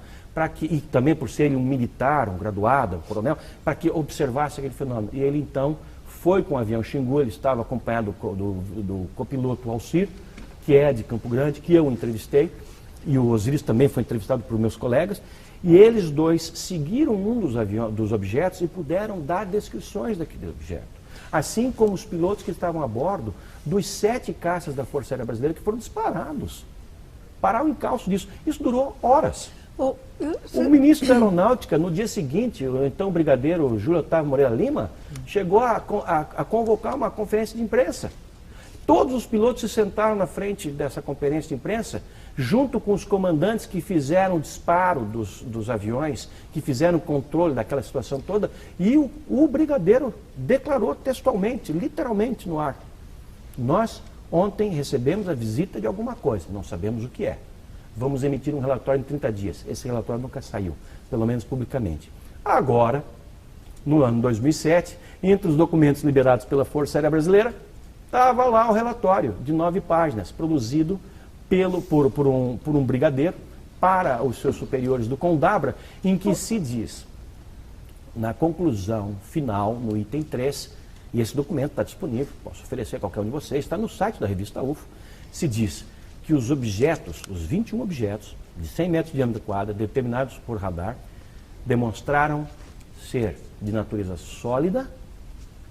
e também por ser um militar, um graduado, um coronel, para que observasse aquele fenômeno. E ele então foi com o avião Xingu, ele estava acompanhado do copiloto Alcir, que é de Campo Grande, que eu entrevistei, e o Osiris também foi entrevistado por meus colegas, e eles dois seguiram um dos objetos e puderam dar descrições daquele objeto. Assim como os pilotos que estavam a bordo dos 7 caças da Força Aérea Brasileira que foram disparados. Parar o encalço disso. Isso durou horas. O ministro da Aeronáutica, no dia seguinte, o então brigadeiro Júlio Otávio Moreira Lima, chegou a convocar uma conferência de imprensa. Todos os pilotos se sentaram na frente dessa conferência de imprensa, junto com os comandantes que fizeram o disparo dos aviões, que fizeram o controle daquela situação toda, e o brigadeiro declarou textualmente, literalmente no ar: nós ontem recebemos a visita de alguma coisa, não sabemos o que é. Vamos emitir um relatório em 30 dias. Esse relatório nunca saiu, pelo menos publicamente. Agora, no ano 2007, entre os documentos liberados pela Força Aérea Brasileira, estava lá o relatório de 9 páginas, produzido por um brigadeiro para os seus superiores do Condabra, em que se diz, na conclusão final, no item 3, e esse documento está disponível, posso oferecer a qualquer um de vocês, está no site da revista UFO, se diz que os objetos, os 21 objetos, de 100 metros de diâmetro quadrado, determinados por radar, demonstraram ser de natureza sólida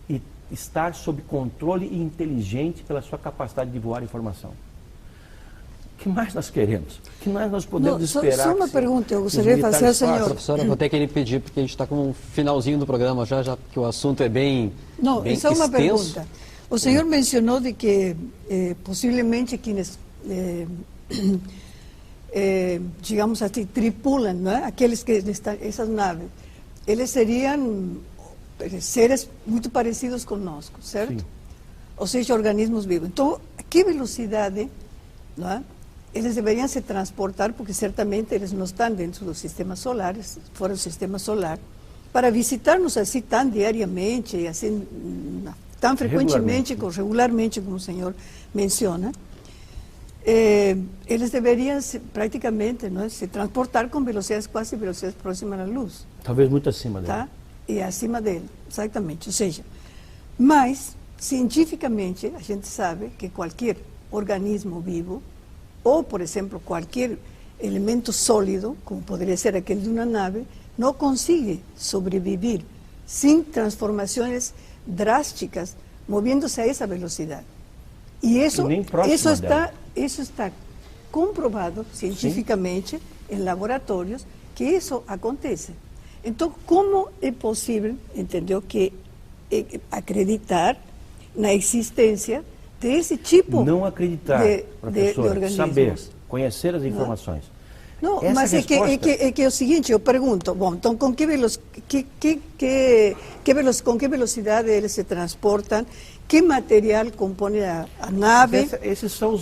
e estar sob controle e inteligente pela sua capacidade de voar informação. O que mais nós queremos? O que mais nós podemos esperar? Só uma pergunta, eu gostaria de fazer ao senhor. Professora, vou ter que lhe pedir, porque a gente está com um finalzinho do programa já que o assunto é bem extenso. Só uma pergunta. O senhor mencionou de que possivelmente quienes digamos assim, tripulam, não é? Aqueles que estão, essas naves, eles seriam seres muito parecidos conosco, certo? Sim. Ou seja, organismos vivos. Então, a que velocidade, não é? Eles deveriam se transportar, porque certamente eles não estão dentro do sistema solar, fora do sistema solar, para visitar-nos assim tão diariamente, assim, tão frequentemente, regularmente, como o senhor menciona. Eles deveriam praticamente, não é, se transportar com velocidades quase velocidades próximas à luz. Talvez muito acima dele. Tá? E acima dele, exatamente. Ou seja, mas, cientificamente, a gente sabe que qualquer organismo vivo, ou, por exemplo, qualquer elemento sólido, como poderia ser aquele de uma nave, não consegue sobreviver sem transformações drásticas, moviendo-se a essa velocidade. E isso está comprovado cientificamente. Sim. Em laboratórios que isso acontece. Então, como é possível, entendeu, que acreditar na existência desse tipo não acreditar, de organismos? Saber, conhecer as informações. Não, mas resposta... é que é o seguinte, eu pergunto, bom, então com que velocidade eles se transportam? Que material compõe a nave? Esses são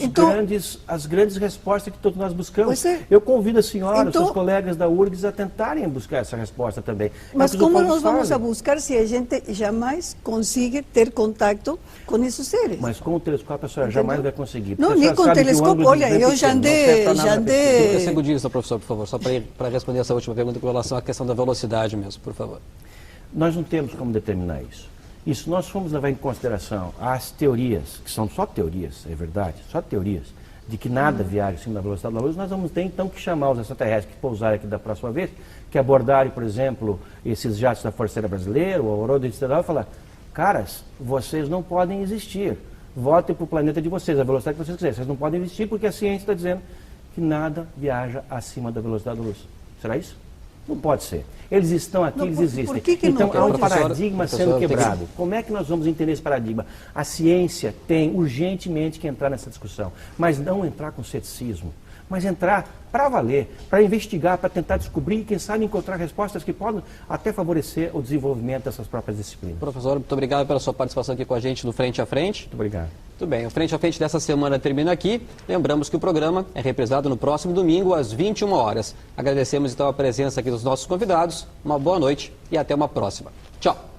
as grandes respostas que todos nós buscamos. Eu convido a senhora, os seus colegas da URGS a tentarem buscar essa resposta também. Mas como nós vamos a buscar se a gente jamais consegue ter contato com esses seres? Mas com o telescópio a senhora jamais vai conseguir. Não, nem com o telescópio. Olha, eu já andei... 30 segundinhos, professor, por favor, só para responder essa última pergunta com relação à questão da velocidade mesmo, por favor. Nós não temos como determinar isso. E se nós formos levar em consideração as teorias, que são só teorias, é verdade, só teorias, de que nada viaja acima da velocidade da luz, nós vamos ter então que chamar os extraterrestres que pousarem aqui da próxima vez, que abordarem, por exemplo, esses jatos da Força Aérea Brasileira, o Aurora Estelar, e falar: caras, vocês não podem existir, voltem para o planeta de vocês, a velocidade que vocês quiserem, vocês não podem existir porque a ciência está dizendo que nada viaja acima da velocidade da luz. Será isso? Não pode ser. Eles estão aqui, eles existem. Então há um paradigma sendo quebrado. Como é que nós vamos entender esse paradigma? A ciência tem urgentemente que entrar nessa discussão, mas não entrar com ceticismo, mas entrar para valer, para investigar, para tentar descobrir e, quem sabe, encontrar respostas que podem até favorecer o desenvolvimento dessas próprias disciplinas. Professor, muito obrigado pela sua participação aqui com a gente no Frente a Frente. Muito obrigado. Muito bem, o Frente a Frente dessa semana termina aqui. Lembramos que o programa é reprisado no próximo domingo, às 21 horas. Agradecemos então a presença aqui dos nossos convidados. Uma boa noite e até uma próxima. Tchau.